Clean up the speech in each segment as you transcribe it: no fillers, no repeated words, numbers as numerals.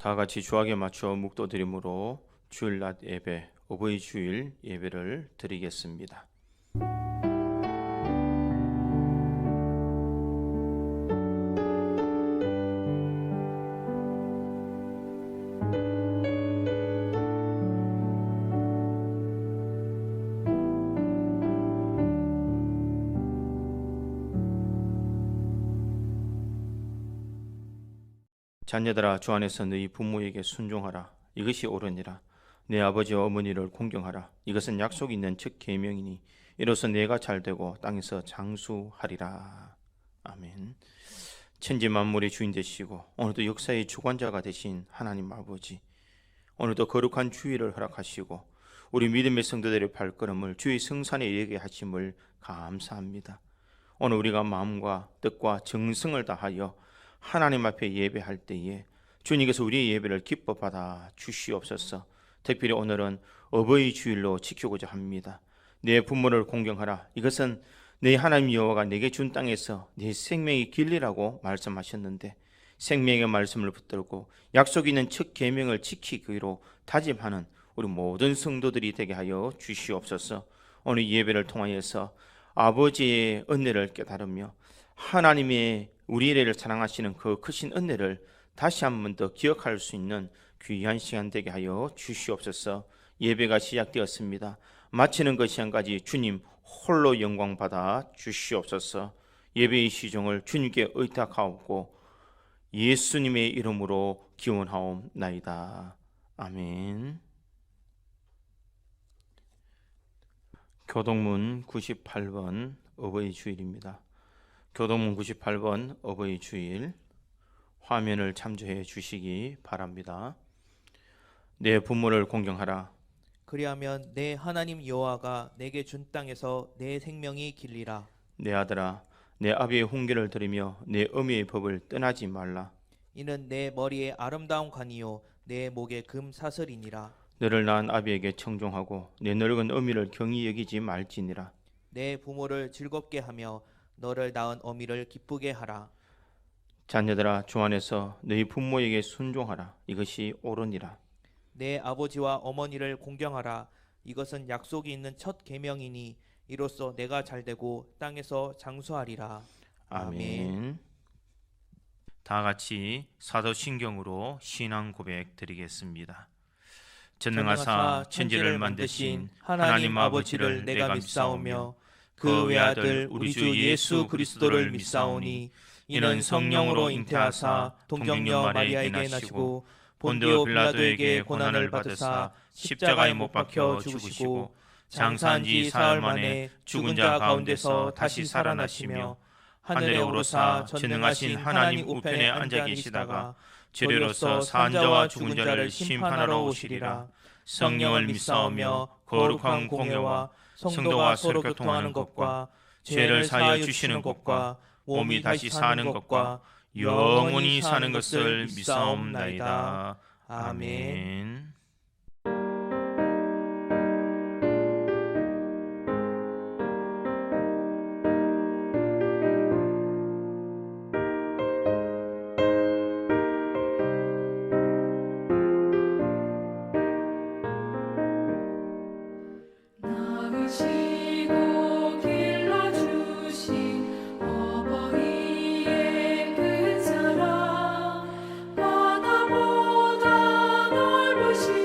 다 같이 주악에 맞춰 묵도드림으로 주일낮 예배, 어버이 주일 예배를 드리겠습니다. 자녀들아, 주 안에서 너희 부모에게 순종하라. 이것이 옳으니라. 내 아버지와 어머니를 공경하라. 이것은 약속 있는 첫 계명이니 이로써 내가 잘되고 땅에서 장수하리라. 아멘. 천지 만물의 주인 되시고 오늘도 역사의 주관자가 되신 하나님 아버지, 오늘도 거룩한 주일을 허락하시고 우리 믿음의 성도들의 발걸음을 주의 성산에 이르게 하심을 감사합니다. 오늘 우리가 마음과 뜻과 정성을 다하여 하나님 앞에 예배할 때에 주님께서 우리의 예배를 기뻐 받아 주시옵소서. 특별히 오늘은 어버이 주일로 지키고자 합니다. 내 부모를 공경하라. 이것은 내 하나님 여호와가 내게 준 땅에서 내 생명의 길이라고 말씀하셨는데, 생명의 말씀을 붙들고 약속 있는 첫 계명을 지키기로 다짐하는 우리 모든 성도들이 되게 하여 주시옵소서. 오늘 예배를 통하여서 아버지의 은혜를 깨달으며 하나님의 우리를 사랑하시는 그 크신 은혜를 다시 한 번 더 기억할 수 있는 귀한 시간 되게 하여 주시옵소서. 예배가 시작되었습니다. 마치는 그 시간까지 주님 홀로 영광 받아 주시옵소서. 예배의 시종을 주님께 의탁하옵고 예수님의 이름으로 기원하옵나이다. 아멘. 교동문 98번 어버이 주일입니다. 교동문 98번 어버이 주일 화면을 참조해 주시기 바랍니다. 내 부모를 공경하라. 그리하면 내 하나님 여호와가 내게 준 땅에서 내 생명이 길리라. 내 아들아, 내 아비의 훈계를 들으며 내 어미의 법을 떠나지 말라. 이는 내 머리에 아름다운 관이요 내 목에 금 사슬이니라. 너를 낳은 아비에게 청종하고 내 늙은 어미를 경히 여기지 말지니라. 내 부모를 즐겁게 하며 너를 낳은 어미를 기쁘게 하라. 자녀들아, 주 안에서 너희 부모에게 순종하라. 이것이 옳으니라. 내 아버지와 어머니를 공경하라. 이것은 약속이 있는 첫 계명이니 이로써 내가 잘되고 땅에서 장수하리라. 아멘. 다 같이 사도신경으로 신앙 고백 드리겠습니다. 전능하사 천지를 만드신 하나님 아버지를 내가 믿사오며 그 외아들 우리 주 예수 그리스도를 믿사오니 이는 성령으로 잉태하사 동정녀 마리아에게 나시고 본디오 빌라도에게 고난을 받으사 십자가에 못 박혀 죽으시고 장사한 지 사흘 만에 죽은 자 가운데서 다시 살아나시며 하늘에 오르사 전능하신 하나님 우편에 앉아 계시다가 주례로서 산 자와 죽은 자를 심판하러 오시리라. 성령을 믿사오며 거룩한 공회와 성도가 서로 교통하는 것과 죄를 사하여 주시는 것과 몸이 다시 사는 것과 영원히 사는 것을 믿사옵나이다. 아멘. 낳으시고 길러주신 어버이의 큰 사랑 바다보다 넓으신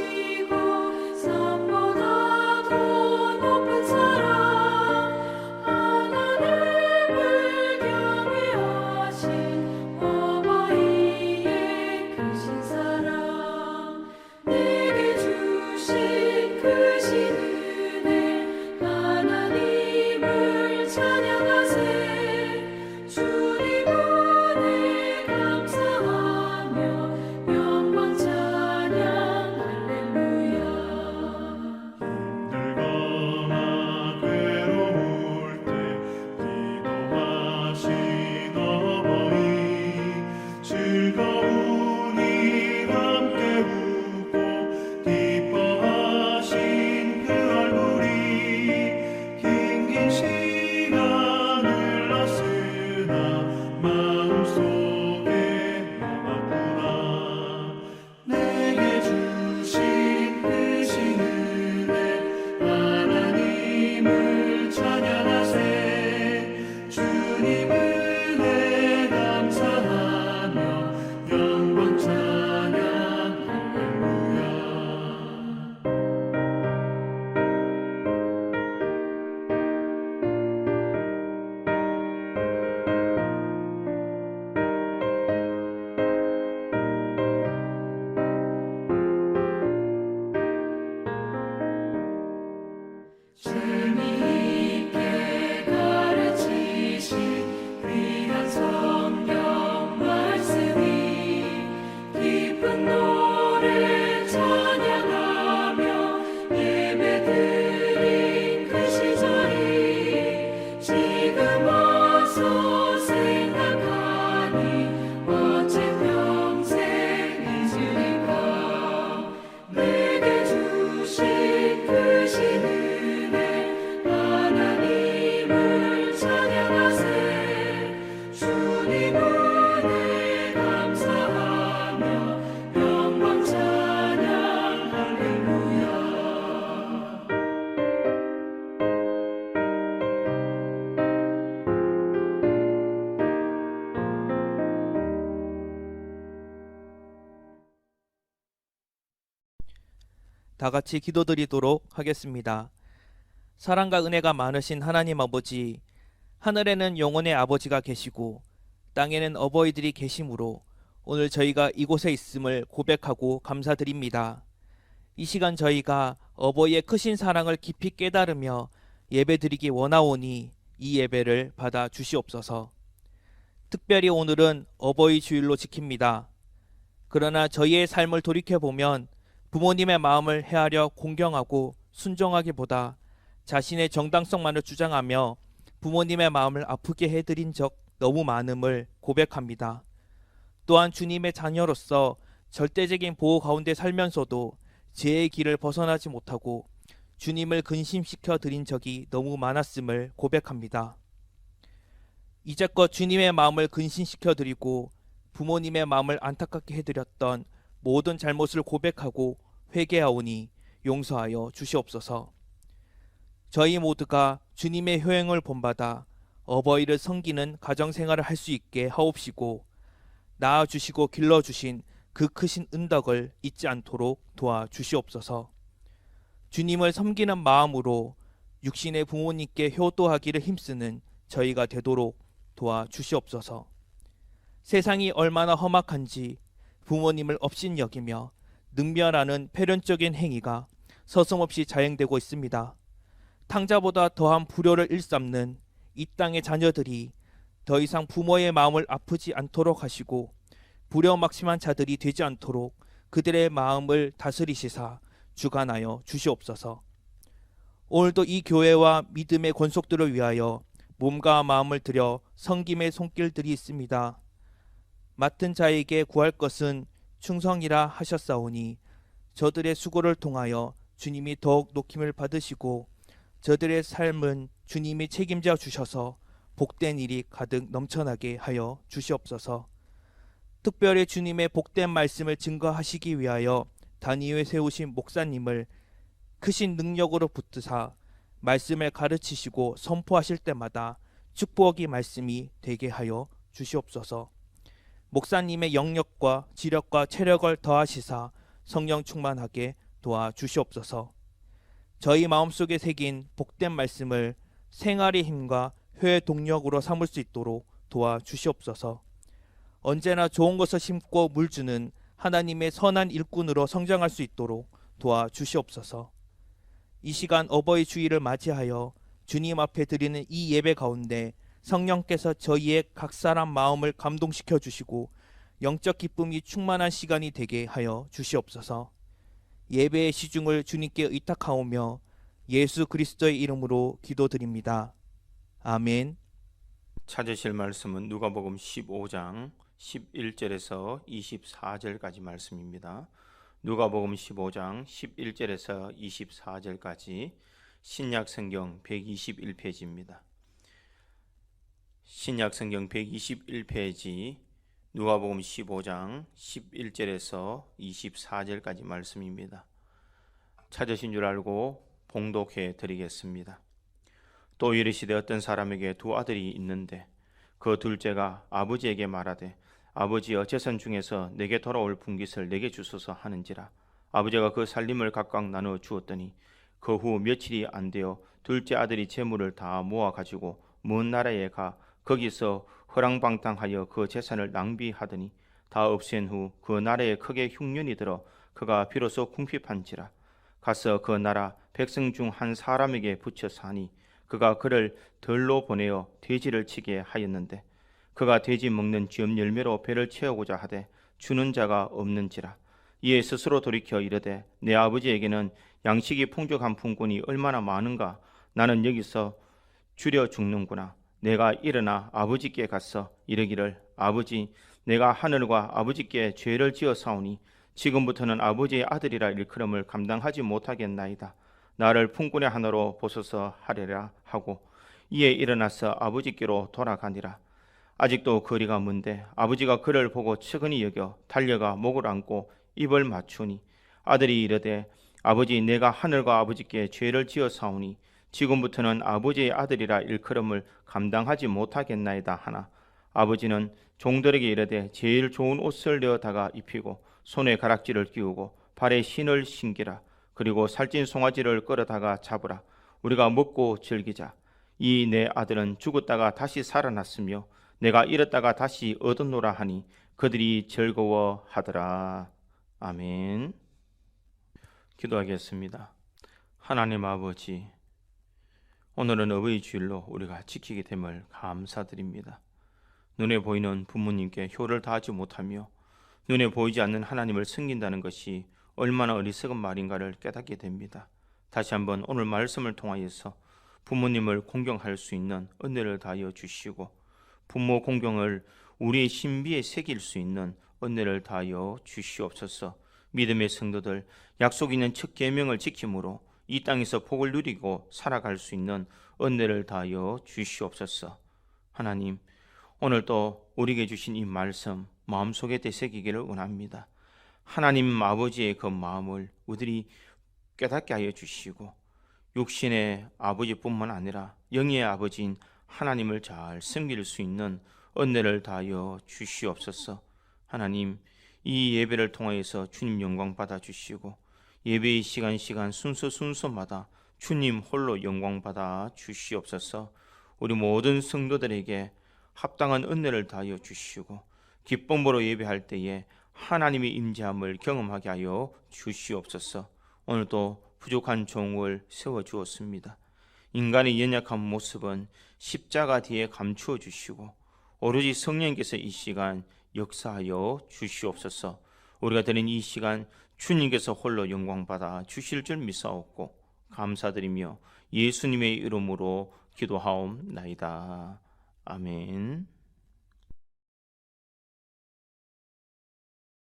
다 같이 기도드리도록 하겠습니다. 사랑과 은혜가 많으신 하나님 아버지, 하늘에는 영혼의 아버지가 계시고 땅에는 어버이들이 계시므로 오늘 저희가 이곳에 있음을 고백하고 감사드립니다. 이 시간 저희가 어버이의 크신 사랑을 깊이 깨달으며 예배드리기 원하오니 이 예배를 받아 주시옵소서. 특별히 오늘은 어버이 주일로 지킵니다. 그러나 저희의 삶을 돌이켜보면 부모님의 마음을 헤아려 공경하고 순종하기보다 자신의 정당성만을 주장하며 부모님의 마음을 아프게 해드린 적 너무 많음을 고백합니다. 또한 주님의 자녀로서 절대적인 보호 가운데 살면서도 죄의 길을 벗어나지 못하고 주님을 근심시켜 드린 적이 너무 많았음을 고백합니다. 이제껏 주님의 마음을 근심시켜 드리고 부모님의 마음을 안타깝게 해드렸던 모든 잘못을 고백하고 회개하오니 용서하여 주시옵소서. 저희 모두가 주님의 효행을 본받아 어버이를 섬기는 가정생활을 할 수 있게 하옵시고 낳아주시고 길러주신 그 크신 은덕을 잊지 않도록 도와주시옵소서. 주님을 섬기는 마음으로 육신의 부모님께 효도하기를 힘쓰는 저희가 되도록 도와주시옵소서. 세상이 얼마나 험악한지 부모님을 업신여기며 능멸하는 패륜적인 행위가 서슴없이 자행되고 있습니다. 탕자보다 더한 불효를 일삼는 이 땅의 자녀들이 더 이상 부모의 마음을 아프지 않도록 하시고 불효막심한 자들이 되지 않도록 그들의 마음을 다스리시사 주관하여 주시옵소서. 오늘도 이 교회와 믿음의 권속들을 위하여 몸과 마음을 들여 섬김의 손길들이 있습니다. 맡은 자에게 구할 것은 충성이라 하셨사오니 저들의 수고를 통하여 주님이 더욱 높임을 받으시고 저들의 삶은 주님이 책임져 주셔서 복된 일이 가득 넘쳐나게 하여 주시옵소서. 특별히 주님의 복된 말씀을 증거하시기 위하여 단위에 세우신 목사님을 크신 능력으로 붙드사 말씀을 가르치시고 선포하실 때마다 축복의 말씀이 되게 하여 주시옵소서. 목사님의 영력과 지력과 체력을 더하시사 성령 충만하게 도와주시옵소서. 저희 마음속에 새긴 복된 말씀을 생활의 힘과 회의 동력으로 삼을 수 있도록 도와주시옵소서. 언제나 좋은 것을 심고 물주는 하나님의 선한 일꾼으로 성장할 수 있도록 도와주시옵소서. 이 시간 어버이 주일을 맞이하여 주님 앞에 드리는 이 예배 가운데 성령께서 저희의 각 사람 마음을 감동시켜 주시고 영적 기쁨이 충만한 시간이 되게 하여 주시옵소서. 예배의 시중을 주님께 의탁하오며 예수 그리스도의 이름으로 기도드립니다. 아멘. 찾으실 말씀은 누가복음 15장 11절에서 24절까지 말씀입니다. 누가복음 15장 11절에서 24절까지 신약성경 121페이지입니다. 신약성경 121페이지 누가복음 15장 11절에서 24절까지 말씀입니다. 찾으신 줄 알고 봉독해 드리겠습니다. 또 이르시되 어떤 사람에게 두 아들이 있는데 그 둘째가 아버지에게 말하되 아버지여 재산 중에서 내게 돌아올 분깃을 내게 주소서 하는지라. 아버지가 그 살림을 각각 나누어 주었더니 그 후 며칠이 안 되어 둘째 아들이 재물을 다 모아 가지고 먼 나라에 가 거기서 허랑방탕하여 그 재산을 낭비하더니 다 없앤 후 그 나라에 크게 흉년이 들어 그가 비로소 궁핍한지라. 가서 그 나라 백성 중 한 사람에게 붙여 사니 그가 그를 들로 보내어 돼지를 치게 하였는데 그가 돼지 먹는 쥐엄 열매로 배를 채우고자 하되 주는 자가 없는지라. 이에 스스로 돌이켜 이르되 내 아버지에게는 양식이 풍족한 품꾼이 얼마나 많은가. 나는 여기서 줄여 죽는구나. 내가 일어나 아버지께 가서 이르기를 아버지 내가 하늘과 아버지께 죄를 지어사오니 지금부터는 아버지의 아들이라 일컬음을 감당하지 못하겠나이다. 나를 품꾼의 하나로 보소서 하리라 하고 이에 일어나서 아버지께로 돌아가니라. 아직도 거리가 먼데 아버지가 그를 보고 측은히 여겨 달려가 목을 안고 입을 맞추니 아들이 이르되 아버지 내가 하늘과 아버지께 죄를 지어사오니 지금부터는 아버지의 아들이라 일컬음을 감당하지 못하겠나이다 하나 아버지는 종들에게 이르되 제일 좋은 옷을 내어다가 입히고 손에 가락지를 끼우고 발에 신을 신기라. 그리고 살찐 송아지를 끌어다가 잡으라. 우리가 먹고 즐기자. 이 내 아들은 죽었다가 다시 살아났으며 내가 잃었다가 다시 얻었노라 하니 그들이 즐거워하더라. 아멘. 기도하겠습니다. 하나님 아버지, 오늘은 어버이 주일로 우리가 지키게 됨을 감사드립니다. 눈에 보이는 부모님께 효를 다하지 못하며 눈에 보이지 않는 하나님을 섬긴다는 것이 얼마나 어리석은 말인가를 깨닫게 됩니다. 다시 한번 오늘 말씀을 통하여서 부모님을 공경할 수 있는 은혜를 다하여 주시고 부모 공경을 우리의 신비에 새길 수 있는 은혜를 다하여 주시옵소서. 믿음의 성도들, 약속 있는 첫 계명을 지킴으로 이 땅에서 복을 누리고 살아갈 수 있는 은혜를 다하여 주시옵소서. 하나님, 오늘도 우리에게 주신 이 말씀 마음속에 되새기기를 원합니다. 하나님 아버지의 그 마음을 우리들이 깨닫게 하여 주시고 육신의 아버지뿐만 아니라 영의 아버지인 하나님을 잘 섬길 수 있는 은혜를 다하여 주시옵소서. 하나님, 이 예배를 통하여서 주님 영광 받아 주시고 예배의 시간 순서마다 주님 홀로 영광 받아 주시옵소서. 우리 모든 성도들에게 합당한 은혜를 다하여 주시고 기쁨으로 예배할 때에 하나님의 임재함을 경험하게 하여 주시옵소서. 오늘도 부족한 종을 세워주었습니다. 인간의 연약한 모습은 십자가 뒤에 감추어 주시고 오로지 성령께서 이 시간 역사하여 주시옵소서. 우리가 드린 이 시간 주님께서 홀로 영광받아 주실 줄 믿사옵고 감사드리며 예수님의 이름으로 기도하옵나이다. 아멘.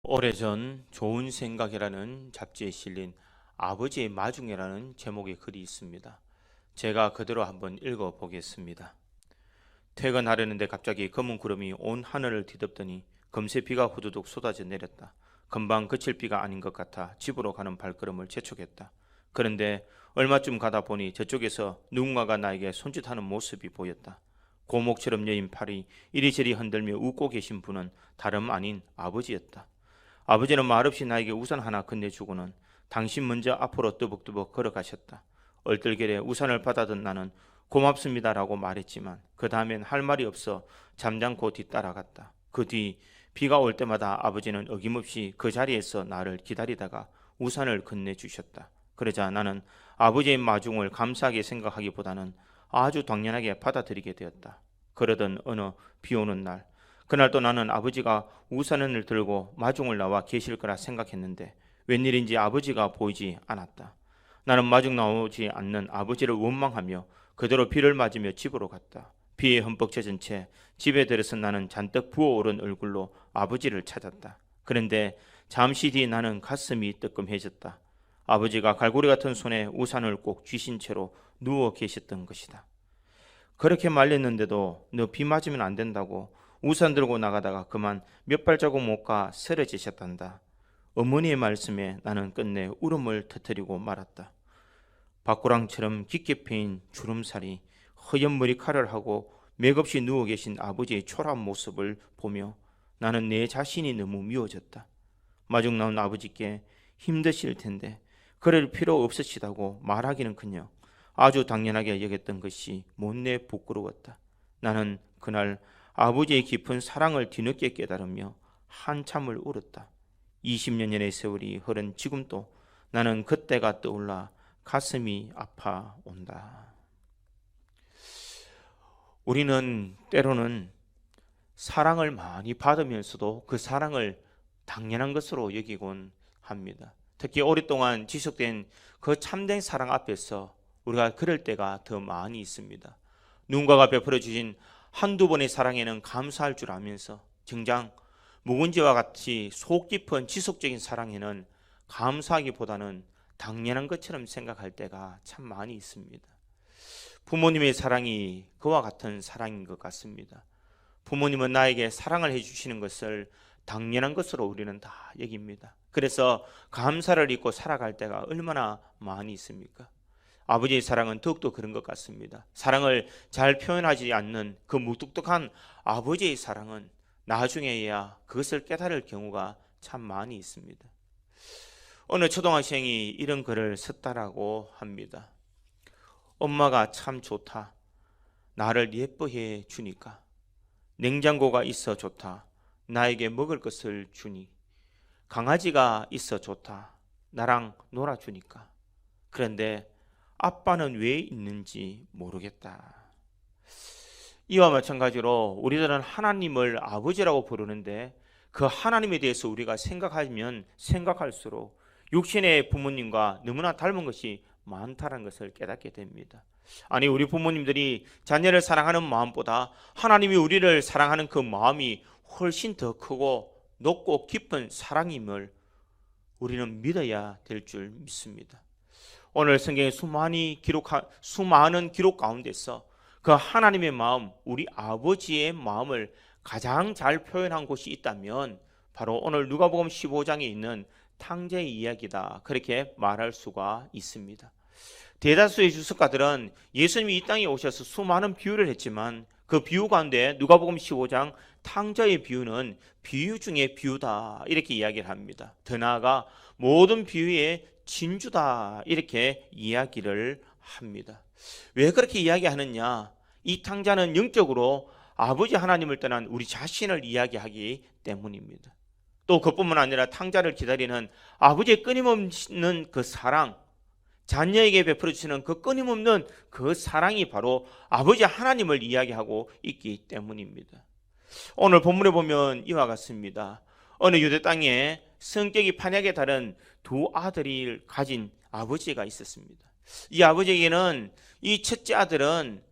오래전 좋은 생각이라는 잡지에 실린 아버지의 마중이라는 제목의 글이 있습니다. 제가 그대로 한번 읽어보겠습니다. 퇴근하려는데 갑자기 검은 구름이 온 하늘을 뒤덮더니 금세 비가 후두둑 쏟아져 내렸다. 금방 그칠 비가 아닌 것 같아 집으로 가는 발걸음을 재촉했다. 그런데 얼마쯤 가다 보니 저쪽에서 누군가가 나에게 손짓하는 모습이 보였다. 고목처럼 여인 팔이 이리저리 흔들며 웃고 계신 분은 다름 아닌 아버지였다. 아버지는 말없이 나에게 우산 하나 건네주고는 당신 먼저 앞으로 뜨벅뜨벅 걸어가셨다. 얼떨결에 우산을 받아든 나는 고맙습니다라고 말했지만 그 다음엔 할 말이 없어 잠잠고 뒤따라갔다. 그 뒤 비가 올 때마다 아버지는 어김없이 그 자리에서 나를 기다리다가 우산을 건네주셨다. 그러자 나는 아버지의 마중을 감사하게 생각하기보다는 아주 당연하게 받아들이게 되었다. 그러던 어느 비 오는 날, 그날도 나는 아버지가 우산을 들고 마중을 나와 계실 거라 생각했는데 웬일인지 아버지가 보이지 않았다. 나는 마중 나오지 않는 아버지를 원망하며 그대로 비를 맞으며 집으로 갔다. 비에 흠뻑 젖은 채 집에 들어서 나는 잔뜩 부어오른 얼굴로 아버지를 찾았다. 그런데 잠시 뒤 나는 가슴이 뜨끔해졌다. 아버지가 갈고리 같은 손에 우산을 꼭 쥐신 채로 누워 계셨던 것이다. 그렇게 말렸는데도 너 비 맞으면 안 된다고 우산 들고 나가다가 그만 몇 발자국 못 가 쓰러지셨단다. 어머니의 말씀에 나는 끝내 울음을 터뜨리고 말았다. 밭고랑처럼 깊게 패인 주름살이 허연 머리카락을 하고 맥없이 누워 계신 아버지의 초라한 모습을 보며 나는 내 자신이 너무 미워졌다. 마중 나온 아버지께 힘드실 텐데 그럴 필요 없으시다고 말하기는커녕 아주 당연하게 여겼던 것이 못내 부끄러웠다. 나는 그날 아버지의 깊은 사랑을 뒤늦게 깨달으며 한참을 울었다. 20년의 세월이 흐른 지금도 나는 그때가 떠올라 가슴이 아파온다. 우리는 때로는 사랑을 많이 받으면서도 그 사랑을 당연한 것으로 여기곤 합니다. 특히 오랫동안 지속된 그 참된 사랑 앞에서 우리가 그럴 때가 더 많이 있습니다. 누군가가 베풀어 주신 한두 번의 사랑에는 감사할 줄 알면서 정작 묵은지와 같이 속 깊은 지속적인 사랑에는 감사하기보다는 당연한 것처럼 생각할 때가 참 많이 있습니다. 부모님의 사랑이 그와 같은 사랑인 것 같습니다. 부모님은 나에게 사랑을 해주시는 것을 당연한 것으로 우리는 다 여깁니다. 그래서 감사를 잊고 살아갈 때가 얼마나 많이 있습니까? 아버지의 사랑은 더욱더 그런 것 같습니다. 사랑을 잘 표현하지 않는 그 무뚝뚝한 아버지의 사랑은 나중에야 그것을 깨달을 경우가 참 많이 있습니다. 어느 초등학생이 이런 글을 썼다라고 합니다. 엄마가 참 좋다. 나를 예뻐해 주니까. 냉장고가 있어 좋다. 나에게 먹을 것을 주니. 강아지가 있어 좋다. 나랑 놀아주니까. 그런데 아빠는 왜 있는지 모르겠다. 이와 마찬가지로 우리들은 하나님을 아버지라고 부르는데 그 하나님에 대해서 우리가 생각하면 생각할수록 육신의 부모님과 너무나 닮은 것이 많다는 것을 깨닫게 됩니다. 아니, 우리 부모님들이 자녀를 사랑하는 마음보다 하나님이 우리를 사랑하는 그 마음이 훨씬 더 크고 높고 깊은 사랑임을 우리는 믿어야 될 줄 믿습니다. 오늘 성경의 수많은 기록 가운데서 그 하나님의 마음, 우리 아버지의 마음을 가장 잘 표현한 곳이 있다면 바로 오늘 누가복음 15장에 있는 탕자의 이야기다, 그렇게 말할 수가 있습니다. 대다수의 주석가들은 예수님이 이 땅에 오셔서 수많은 비유를 했지만 그 비유 가운데 누가복음 15장 탕자의 비유는 비유 중에 비유다, 이렇게 이야기를 합니다. 더 나아가 모든 비유의 진주다, 이렇게 이야기를 합니다. 왜 그렇게 이야기하느냐? 이 탕자는 영적으로 아버지 하나님을 떠난 우리 자신을 이야기하기 때문입니다. 또 그뿐만 아니라 탕자를 기다리는 아버지의 끊임없는 그 사랑, 자녀에게 베풀어 주시는 그 끊임없는 그 사랑이 바로 아버지 하나님을 이야기하고 있기 때문입니다. 오늘 본문에 보면 이와 같습니다. 어느 유대 땅에 성격이 판약에 다른 두 아들을 가진 아버지가 있었습니다. 이 아버지에게는 이 첫째 아들은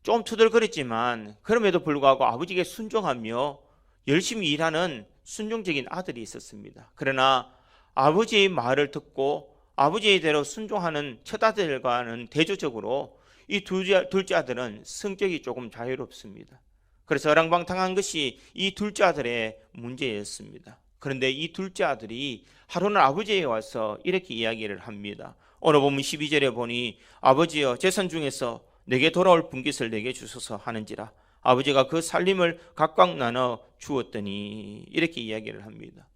좀 투덜거렸지만 그럼에도 불구하고 아버지에게 순종하며 열심히 일하는 순종적인 아들이 있었습니다. 그러나 아버지의 말을 듣고 아버지의 대로 순종하는 첫 아들과는 대조적으로 이 둘째 아들은 성격이 조금 자유롭습니다. 그래서 어랑방탕한 것이 이 둘째 아들의 문제였습니다. 그런데 이 둘째 아들이 하루는 아버지에게 와서 이렇게 이야기를 합니다. 오늘 보면 12절에 보니 아버지여, 재산 중에서 내게 돌아올 분깃을 내게 주소서 하는지라. 아버지가 그 살림을 각각 나눠 주었더니, 이렇게 이야기를 합니다.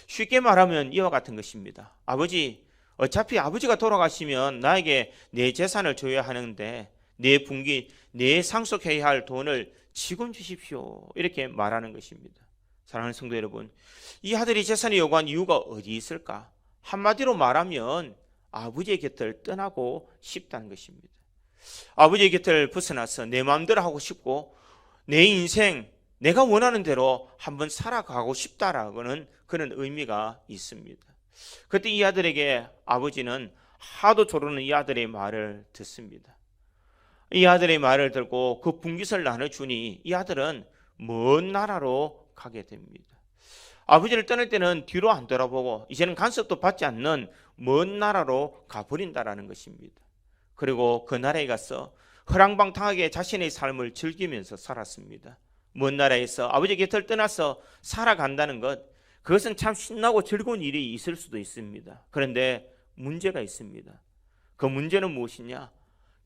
쉽게 말하면 이와 같은 것입니다. 아버지, 어차피 아버지가 돌아가시면 나에게 내 재산을 줘야 하는데 내 분깃, 내 상속해야 할 돈을 지금 주십시오, 이렇게 말하는 것입니다. 사랑하는 성도 여러분, 이 아들이 재산을 요구한 이유가 어디 있을까? 한마디로 말하면 아버지의 곁을 떠나고 싶다는 것입니다. 아버지의 곁을 벗어나서 내 마음대로 하고 싶고 내 인생 내가 원하는 대로 한번 살아가고 싶다라고는 그런 의미가 있습니다. 그때 이 아들에게 아버지는 하도 조르는 이 아들의 말을 듣습니다. 이 아들의 말을 듣고 그 분깃을 나눠주니 이 아들은 먼 나라로 가게 됩니다. 아버지를 떠날 때는 뒤로 안 돌아보고 이제는 간섭도 받지 않는 먼 나라로 가버린다라는 것입니다. 그리고 그 나라에 가서 허랑방탕하게 자신의 삶을 즐기면서 살았습니다. 먼 나라에서 아버지 곁을 떠나서 살아간다는 것, 그것은 참 신나고 즐거운 일이 있을 수도 있습니다. 그런데 문제가 있습니다. 그 문제는 무엇이냐?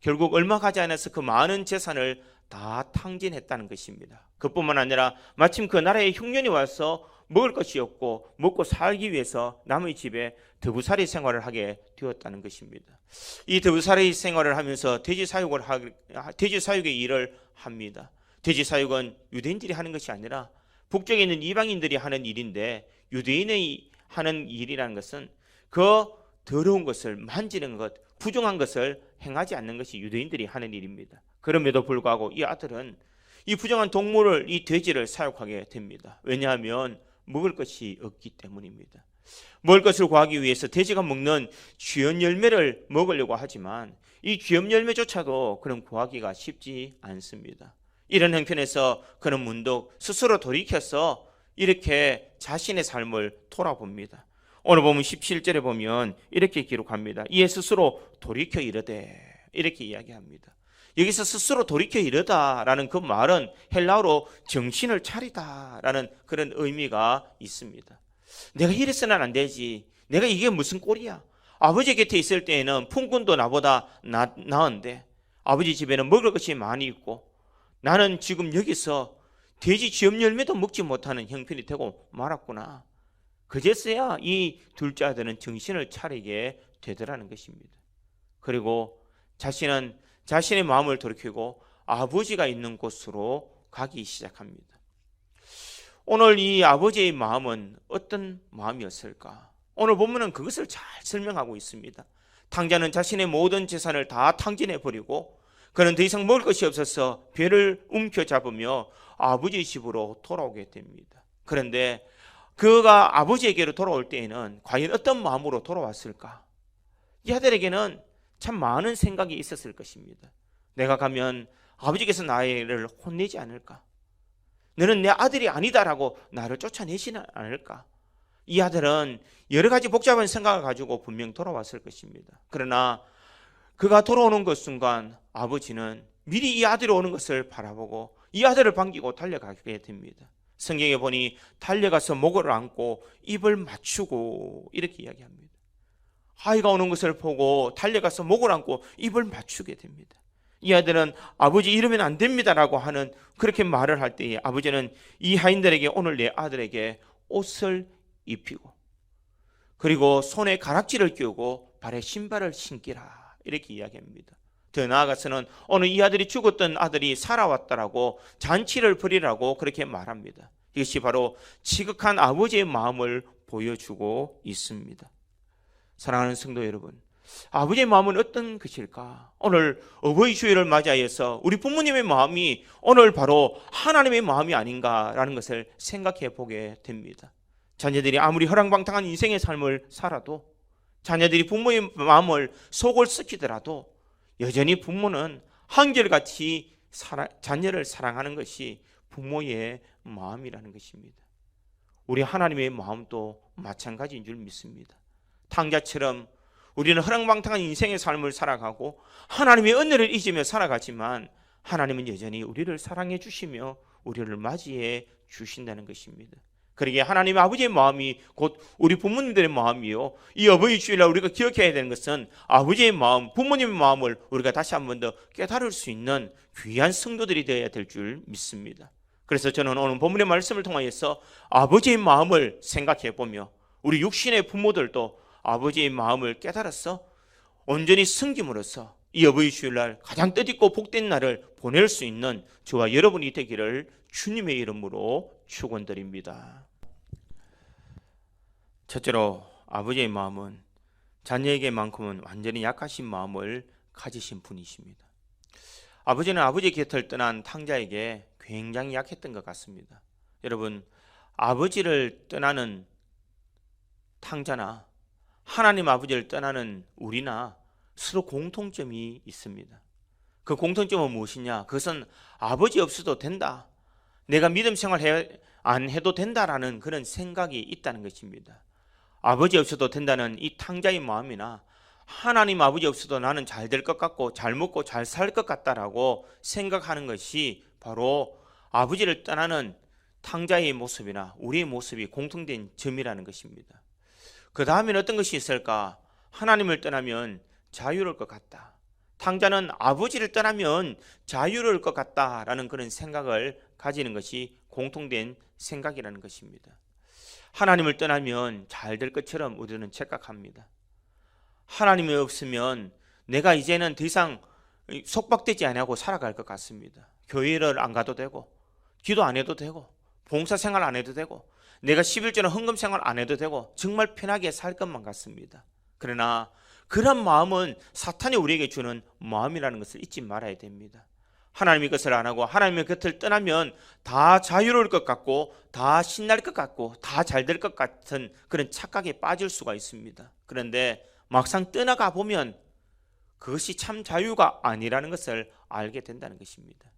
결국 얼마 가지 않아서 그 많은 재산을 다 탕진했다는 것입니다. 그뿐만 아니라 마침 그 나라에 흉년이 와서 먹을 것이 없고 먹고 살기 위해서 남의 집에 더부살이 생활을 하게 되었다는 것입니다. 이 더부살이 생활을 하면서 돼지 사육의 일을 합니다. 돼지 사육은 유대인들이 하는 것이 아니라 북쪽에 있는 이방인들이 하는 일인데, 유대인이 하는 일이라는 것은 그 더러운 것을 만지는 것, 부정한 것을 행하지 않는 것이 유대인들이 하는 일입니다. 그럼에도 불구하고 이 아들은 이 부정한 동물을, 이 돼지를 사육하게 됩니다. 왜냐하면 먹을 것이 없기 때문입니다. 먹을 것을 구하기 위해서 돼지가 먹는 쥐염 열매를 먹으려고 하지만 이 쥐염 열매조차도 그런 구하기가 쉽지 않습니다. 이런 형편에서 그는 문득 스스로 돌이켜서 이렇게 자신의 삶을 돌아봅니다. 오늘 보면 17절에 보면 이렇게 기록합니다. 이에 스스로 돌이켜 이르되, 이렇게 이야기합니다. 여기서 스스로 돌이켜 이르다라는 그 말은 헬라어로 정신을 차리다라는 그런 의미가 있습니다. 내가 이래서는 안 되지. 내가 이게 무슨 꼴이야. 아버지 곁에 있을 때에는 품꾼도 나보다 나은데 아버지 집에는 먹을 것이 많이 있고 나는 지금 여기서 돼지 쥐염 열매도 먹지 못하는 형편이 되고 말았구나. 그제서야 이 둘째 아들은 정신을 차리게 되더라는 것입니다. 그리고 자신은 자신의 마음을 돌이키고 아버지가 있는 곳으로 가기 시작합니다. 오늘 이 아버지의 마음은 어떤 마음이었을까? 오늘 본문은 그것을 잘 설명하고 있습니다. 탕자는 자신의 모든 재산을 다 탕진해 버리고 그는 더 이상 먹을 것이 없어서 배를 움켜잡으며 아버지 집으로 돌아오게 됩니다. 그런데 그가 아버지에게로 돌아올 때에는 과연 어떤 마음으로 돌아왔을까? 이 아들에게는 참 많은 생각이 있었을 것입니다. 내가 가면 아버지께서 나를 혼내지 않을까? 너는 내 아들이 아니다라고 나를 쫓아내지는 않을까? 이 아들은 여러 가지 복잡한 생각을 가지고 분명 돌아왔을 것입니다. 그러나 그가 돌아오는 그 순간 아버지는 미리 이 아들이 오는 것을 바라보고 이 아들을 반기고 달려가게 됩니다. 성경에 보니 달려가서 목을 안고 입을 맞추고 이렇게 이야기합니다. 아이가 오는 것을 보고 달려가서 목을 안고 입을 맞추게 됩니다. 이 아들은 아버지 이러면 안 됩니다라고 하는 그렇게 말을 할 때에 아버지는 이 하인들에게 오늘 내 아들에게 옷을 입히고 그리고 손에 가락지를 끼우고 발에 신발을 신기라 이렇게 이야기합니다. 더 나아가서는 오늘 이 아들이 죽었던 아들이 살아왔다라고 잔치를 벌이라고 그렇게 말합니다. 이것이 바로 지극한 아버지의 마음을 보여주고 있습니다. 사랑하는 성도 여러분, 아버지의 마음은 어떤 것일까? 오늘 어버이 주일을 맞이하여서 우리 부모님의 마음이 오늘 바로 하나님의 마음이 아닌가라는 것을 생각해 보게 됩니다. 자녀들이 아무리 허랑방탕한 인생의 삶을 살아도 자녀들이 부모의 마음을 속을 썩히더라도 여전히 부모는 한결같이 자녀를 사랑하는 것이 부모의 마음이라는 것입니다. 우리 하나님의 마음도 마찬가지인 줄 믿습니다. 탕자처럼 우리는 허랑방탕한 인생의 삶을 살아가고 하나님의 은혜를 잊으며 살아가지만 하나님은 여전히 우리를 사랑해 주시며 우리를 맞이해 주신다는 것입니다. 그러기에 하나님의 아버지의 마음이 곧 우리 부모님들의 마음이요, 이 어버이 주일날 우리가 기억해야 되는 것은 아버지의 마음, 부모님의 마음을 우리가 다시 한 번 더 깨달을 수 있는 귀한 성도들이 되어야 될 줄 믿습니다. 그래서 저는 오늘 본문의 말씀을 통하여서 아버지의 마음을 생각해 보며 우리 육신의 부모들도 아버지의 마음을 깨달아서 온전히 섬김으로써 이 어버이 주일날 가장 뜻있고 복된 날을 보낼 수 있는 저와 여러분이 되기를 주님의 이름으로 축원드립니다. 첫째로 아버지의 마음은 자녀에게만큼은 완전히 약하신 마음을 가지신 분이십니다. 아버지는 아버지의 곁을 떠난 탕자에게 굉장히 약했던 것 같습니다. 여러분, 아버지를 떠나는 탕자나 하나님 아버지를 떠나는 우리나 서로 공통점이 있습니다. 그 공통점은 무엇이냐? 그것은 아버지 없어도 된다, 내가 믿음 생활 안 해도 된다라는 그런 생각이 있다는 것입니다. 아버지 없어도 된다는 이 탕자의 마음이나 하나님 아버지 없어도 나는 잘 될 것 같고 잘 먹고 잘 살 것 같다라고 생각하는 것이 바로 아버지를 떠나는 탕자의 모습이나 우리의 모습이 공통된 점이라는 것입니다. 그 다음에는 어떤 것이 있을까? 하나님을 떠나면 자유로울 것 같다. 탕자는 아버지를 떠나면 자유로울 것 같다라는 그런 생각을 가지는 것이 공통된 생각이라는 것입니다. 하나님을 떠나면 잘 될 것처럼 우리는 착각합니다. 하나님이 없으면 내가 이제는 더 이상 속박되지 않고 살아갈 것 같습니다. 교회를 안 가도 되고 기도 안 해도 되고 봉사생활 안 해도 되고 내가 11조나 헌금생활 안 해도 되고 정말 편하게 살 것만 같습니다. 그러나 그런 마음은 사탄이 우리에게 주는 마음이라는 것을 잊지 말아야 됩니다. 하나님의 것을 안 하고 하나님의 곁을 떠나면 다 자유로울 것 같고 다 신날 것 같고 다 잘 될 것 같은 그런 착각에 빠질 수가 있습니다. 그런데 막상 떠나가 보면 그것이 참 자유가 아니라는 것을 알게 된다는 것입니다.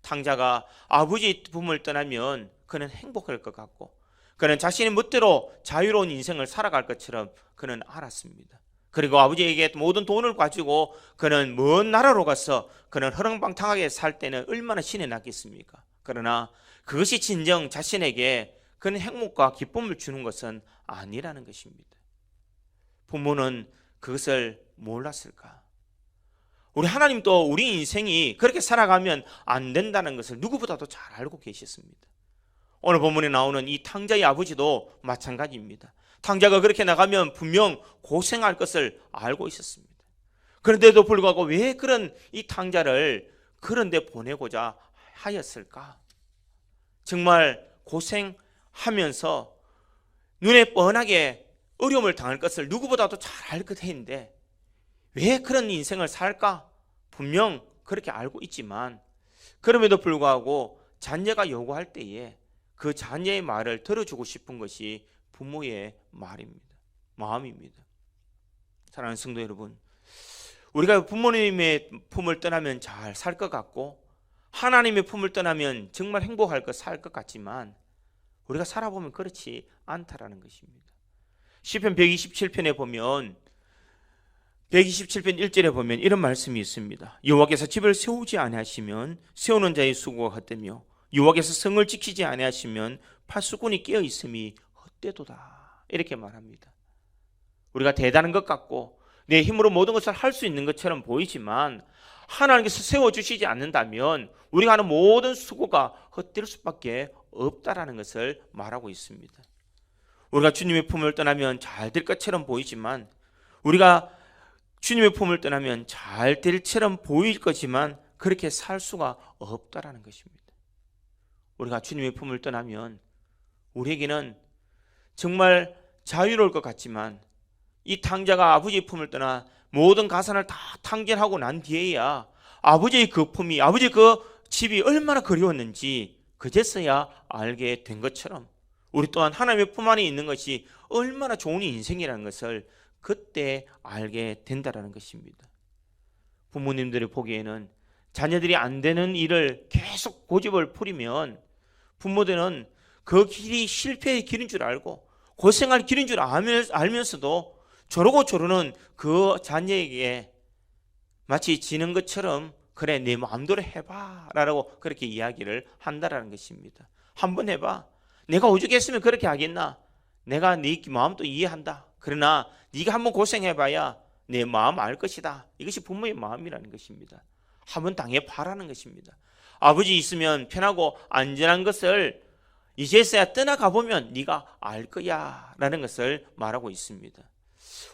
탕자가 아버지 품을 떠나면 그는 행복할 것 같고 그는 자신의 멋대로 자유로운 인생을 살아갈 것처럼 그는 알았습니다. 그리고 아버지에게 모든 돈을 가지고 그는 먼 나라로 가서 그는 허랑방탕하게 살 때는 얼마나 신이 났겠습니까? 그러나 그것이 진정 자신에게 그는 행복과 기쁨을 주는 것은 아니라는 것입니다. 부모는 그것을 몰랐을까? 우리 하나님도 우리 인생이 그렇게 살아가면 안 된다는 것을 누구보다도 잘 알고 계셨습니다. 오늘 본문에 나오는 이 탕자의 아버지도 마찬가지입니다. 탕자가 그렇게 나가면 분명 고생할 것을 알고 있었습니다. 그런데도 불구하고 왜 그런 이 탕자를 그런 데 보내고자 하였을까? 정말 고생하면서 눈에 뻔하게 어려움을 당할 것을 누구보다도 잘 알 것 같은데 왜 그런 인생을 살까? 분명 그렇게 알고 있지만 그럼에도 불구하고 자녀가 요구할 때에 그 자녀의 말을 들어주고 싶은 것이 부모의 마음입니다. 사랑하는 성도 여러분, 우리가 부모님의 품을 떠나면 잘 살 것 같고 하나님의 품을 떠나면 정말 행복할 것 살 것 같지만 우리가 살아보면 그렇지 않다라는 것입니다. 시편 127편에 보면 127편 1절에 보면 이런 말씀이 있습니다. 여호와께서 집을 세우지 아니하시면 세우는 자의 수고가 헛되며 여호와께서 성을 지키지 아니하시면 파수꾼이 깨어 있음이 헛되도다. 이렇게 말합니다. 우리가 대단한 것 같고 내 힘으로 모든 것을 할 수 있는 것처럼 보이지만 하나님께서 세워주시지 않는다면 우리가 하는 모든 수고가 헛될 수밖에 없다라는 것을 말하고 있습니다. 우리가 주님의 품을 떠나면 잘 될 것처럼 보이지만 우리가 주님의 품을 떠나면 잘 될처럼 보일 거지만 그렇게 살 수가 없다라는 것입니다. 우리가 주님의 품을 떠나면 우리에게는 정말 자유로울 것 같지만 이 탕자가 아버지의 품을 떠나 모든 가산을 다 탕진하고 난 뒤에야 아버지의 그 품이, 아버지의 그 집이 얼마나 그리웠는지 그제서야 알게 된 것처럼 우리 또한 하나님의 품 안에 있는 것이 얼마나 좋은 인생이라는 것을 그때 알게 된다는 것입니다. 부모님들이 보기에는 자녀들이 안 되는 일을 계속 고집을 부리면 부모들은 그 길이 실패의 길인 줄 알고 고생할 길인 줄 알면서도 저러고 저러는 그 자녀에게 마치 지는 것처럼 그래 내 마음대로 해봐 라고 그렇게 이야기를 한다라는 것입니다. 한번 해봐. 내가 오죽했으면 그렇게 하겠나. 내가 네 마음도 이해한다. 그러나 네가 한번 고생해봐야 내 마음 알 것이다. 이것이 부모의 마음이라는 것입니다. 한번 당해봐라는 것입니다. 아버지 있으면 편하고 안전한 것을 이제서야 떠나가보면 네가 알 거야 라는 것을 말하고 있습니다.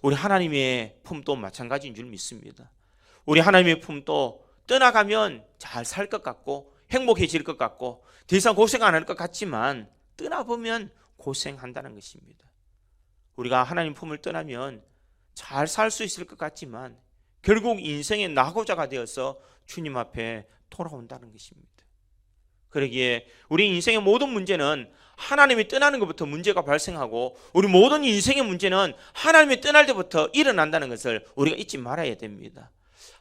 우리 하나님의 품도 마찬가지인 줄 믿습니다. 우리 하나님의 품도 떠나가면 잘 살 것 같고 행복해질 것 같고 더 이상 고생 안 할 것 같지만 떠나보면 고생한다는 것입니다. 우리가 하나님 품을 떠나면 잘 살 수 있을 것 같지만 결국 인생의 낙오자가 되어서 주님 앞에 돌아온다는 것입니다. 그러기에 우리 인생의 모든 문제는 하나님이 떠나는 것부터 문제가 발생하고 우리 모든 인생의 문제는 하나님이 떠날 때부터 일어난다는 것을 우리가 잊지 말아야 됩니다.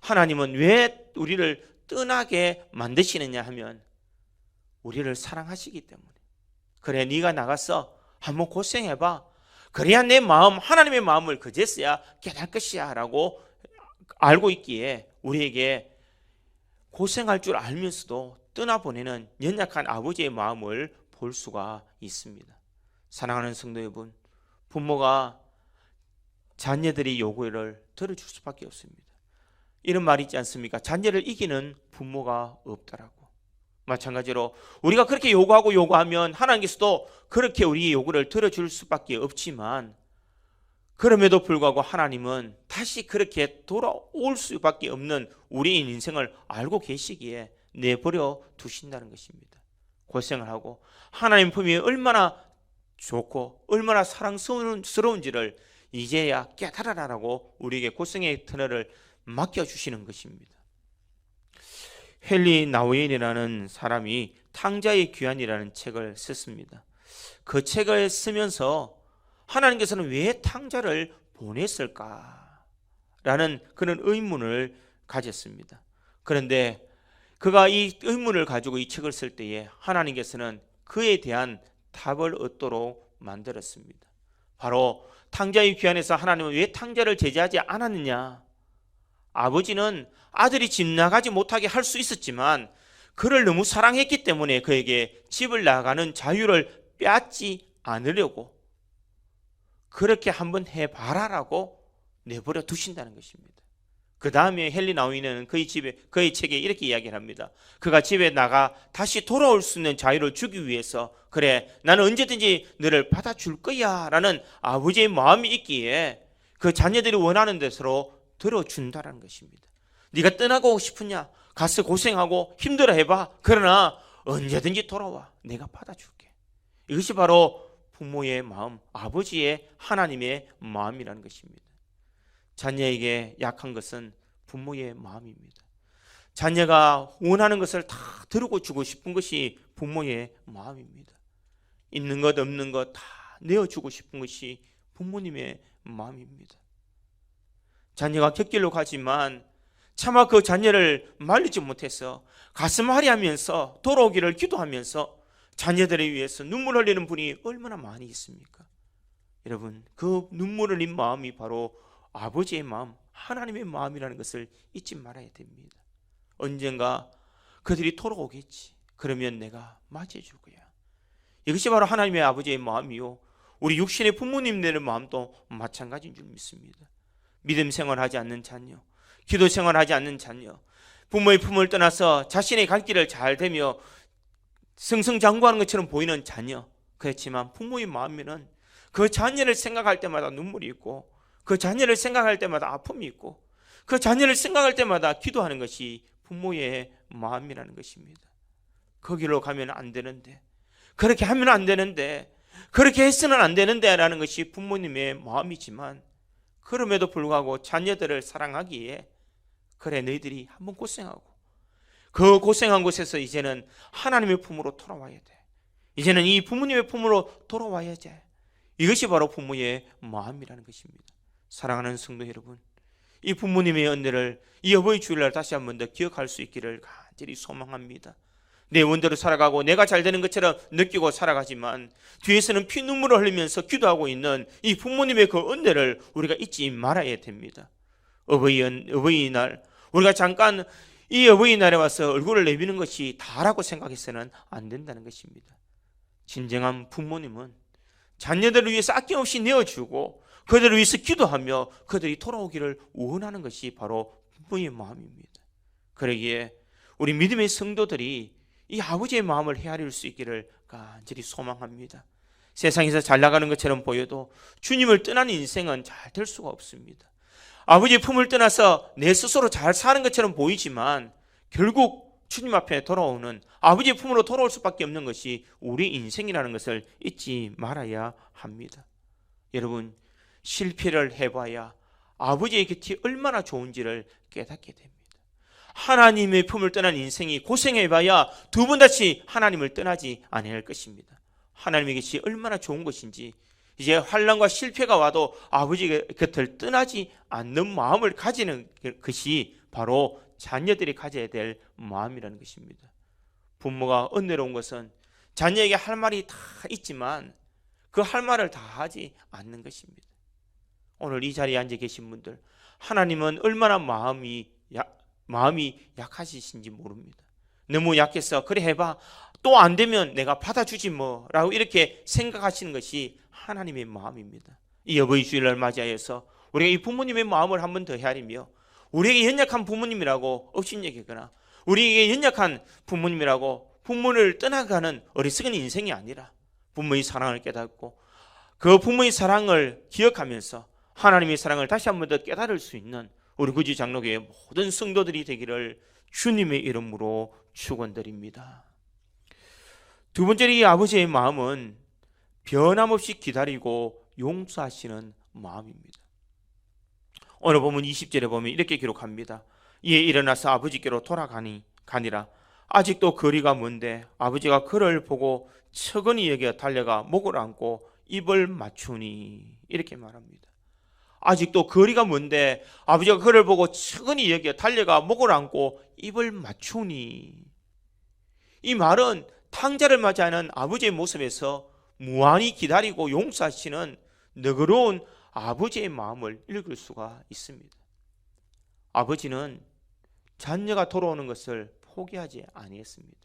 하나님은 왜 우리를 떠나게 만드시느냐 하면 우리를 사랑하시기 때문에. 그래 네가 나가서 한번 고생해봐. 그래야 내 마음 하나님의 마음을 그제서야 깨달을 것이야 라고 알고 있기에 우리에게 고생할 줄 알면서도 떠나보내는 연약한 아버지의 마음을 볼 수가 있습니다. 사랑하는 성도 여러분, 부모가 자녀들의 요구를 들어줄 수밖에 없습니다. 이런 말이 있지 않습니까? 자녀를 이기는 부모가 없다라고. 마찬가지로 우리가 그렇게 요구하면 하나님께서도 그렇게 우리의 요구를 들어줄 수밖에 없지만 그럼에도 불구하고 하나님은 다시 그렇게 돌아올 수밖에 없는 우리의 인생을 알고 계시기에 내버려 두신다는 것입니다. 고생을 하고 하나님 품이 얼마나 좋고 얼마나 사랑스러운지를 이제야 깨달아라라고 우리에게 고생의 터널을 맡겨주시는 것입니다. 헨리 나우엔이라는 사람이 탕자의 귀환이라는 책을 썼습니다. 그 책을 쓰면서 하나님께서는 왜 탕자를 보냈을까? 라는 그런 의문을 가졌습니다. 그런데 그가 이 의문을 가지고 이 책을 쓸 때에 하나님께서는 그에 대한 답을 얻도록 만들었습니다. 바로 탕자의 귀환에서 하나님은 왜 탕자를 제재하지 않았느냐? 아버지는 아들이 집 나가지 못하게 할 수 있었지만 그를 너무 사랑했기 때문에 그에게 집을 나가는 자유를 빼앗지 않으려고 그렇게 한번 해봐라라고 내버려 두신다는 것입니다. 그 다음에 헨리 나우이는 그의 책에 이렇게 이야기를 합니다. 그가 집에 나가 다시 돌아올 수 있는 자유를 주기 위해서, 그래 나는 언제든지 너를 받아줄 거야 라는 아버지의 마음이 있기에 그 자녀들이 원하는 대로 들어준다는 것입니다. 네가 떠나고 싶으냐? 가서 고생하고 힘들어 해봐. 그러나 언제든지 돌아와. 내가 받아줄게. 이것이 바로 부모의 마음, 아버지의 하나님의 마음이라는 것입니다. 자녀에게 약한 것은 부모의 마음입니다. 자녀가 원하는 것을 다 들고 주고 싶은 것이 부모의 마음입니다. 있는 것 없는 것 다 내어주고 싶은 것이 부모님의 마음입니다. 자녀가 곁길로 가지만 차마 그 자녀를 말리지 못해서 가슴 아리하면서 돌아오기를 기도하면서 자녀들을 위해서 눈물 흘리는 분이 얼마나 많이 있습니까? 여러분, 그 눈물 흘린 마음이 바로 아버지의 마음, 하나님의 마음이라는 것을 잊지 말아야 됩니다. 언젠가 그들이 돌아오겠지. 그러면 내가 맞이해줄 거야. 이것이 바로 하나님의 아버지의 마음이요, 우리 육신의 부모님들의 마음도 마찬가지인 줄 믿습니다. 믿음 생활하지 않는 자녀, 기도 생활하지 않는 자녀, 부모의 품을 떠나서 자신의 갈 길을 잘 되며 승승장구하는 것처럼 보이는 자녀, 그렇지만 부모의 마음에는 그 자녀를 생각할 때마다 눈물이 있고, 그 자녀를 생각할 때마다 아픔이 있고, 그 자녀를 생각할 때마다 기도하는 것이 부모의 마음이라는 것입니다. 거기로 가면 안 되는데, 그렇게 하면 안 되는데, 그렇게 해서는 안 되는데 라는 것이 부모님의 마음이지만, 그럼에도 불구하고 자녀들을 사랑하기에 그래 너희들이 한번 고생하고 그 고생한 곳에서 이제는 하나님의 품으로 돌아와야 돼. 이제는 이 부모님의 품으로 돌아와야 돼. 이것이 바로 부모의 마음이라는 것입니다. 사랑하는 성도 여러분, 이 부모님의 은혜를 이 어버이 주일날 다시 한번 더 기억할 수 있기를 간절히 소망합니다. 내 원대로 살아가고 내가 잘 되는 것처럼 느끼고 살아가지만 뒤에서는 피눈물을 흘리면서 기도하고 있는 이 부모님의 그 은혜를 우리가 잊지 말아야 됩니다. 어버이날, 우리가 잠깐 이 어버이날에 와서 얼굴을 내미는 것이 다라고 생각해서는 안 된다는 것입니다. 진정한 부모님은 자녀들을 위해서 아낌없이 내어주고 그들을 위해서 기도하며 그들이 돌아오기를 원하는 것이 바로 부모의 마음입니다. 그러기에 우리 믿음의 성도들이 이 아버지의 마음을 헤아릴 수 있기를 간절히 소망합니다. 세상에서 잘 나가는 것처럼 보여도 주님을 떠난 인생은 잘 될 수가 없습니다. 아버지의 품을 떠나서 내 스스로 잘 사는 것처럼 보이지만 결국 주님 앞에 돌아오는 아버지의 품으로 돌아올 수밖에 없는 것이 우리 인생이라는 것을 잊지 말아야 합니다. 여러분, 실패를 해봐야 아버지의 곁이 얼마나 좋은지를 깨닫게 됩니다. 하나님의 품을 떠난 인생이 고생해봐야 두 번 다시 하나님을 떠나지 아니할 것입니다. 하나님의 곁이 얼마나 좋은 것인지, 이제 환난과 실패가 와도 아버지의 곁을 떠나지 않는 마음을 가지는 것이 바로 자녀들이 가져야 될 마음이라는 것입니다. 부모가 은혜로운 것은 자녀에게 할 말이 다 있지만 그 할 말을 다 하지 않는 것입니다. 오늘 이 자리에 앉아 계신 분들, 하나님은 얼마나 마음이 약하시신지 모릅니다. 너무 약해서 그래 해봐, 또 안 되면 내가 받아주지 뭐 라고 이렇게 생각하시는 것이 하나님의 마음입니다. 이 어버이 주일날 맞이하여서 우리가 이 부모님의 마음을 한번 더 헤아리며 우리에게 연약한 부모님이라고 업신여기거나 우리에게 연약한 부모님이라고 부모를 떠나가는 어리석은 인생이 아니라 부모의 사랑을 깨닫고 그 부모의 사랑을 기억하면서 하나님의 사랑을 다시 한번 더 깨달을 수 있는 우리 구주 장로교의 모든 성도들이 되기를 주님의 이름으로 축원드립니다. 두 번째로 이 아버지의 마음은 변함없이 기다리고 용서하시는 마음입니다. 오늘 보면 20절에 보면 이렇게 기록합니다. 이에 일어나서 아버지께로 가니라. 아직도 거리가 먼데 아버지가 그를 보고 척은히 여겨 달려가 목을 안고 입을 맞추니, 이렇게 말합니다. 아직도 거리가 먼데 아버지가 그를 보고 척은히 여겨 달려가 목을 안고 입을 맞추니, 이 말은 탕자를 맞이하는 아버지의 모습에서 무한히 기다리고 용서하시는 너그러운 아버지의 마음을 읽을 수가 있습니다. 아버지는 자녀가 돌아오는 것을 포기하지 아니했습니다.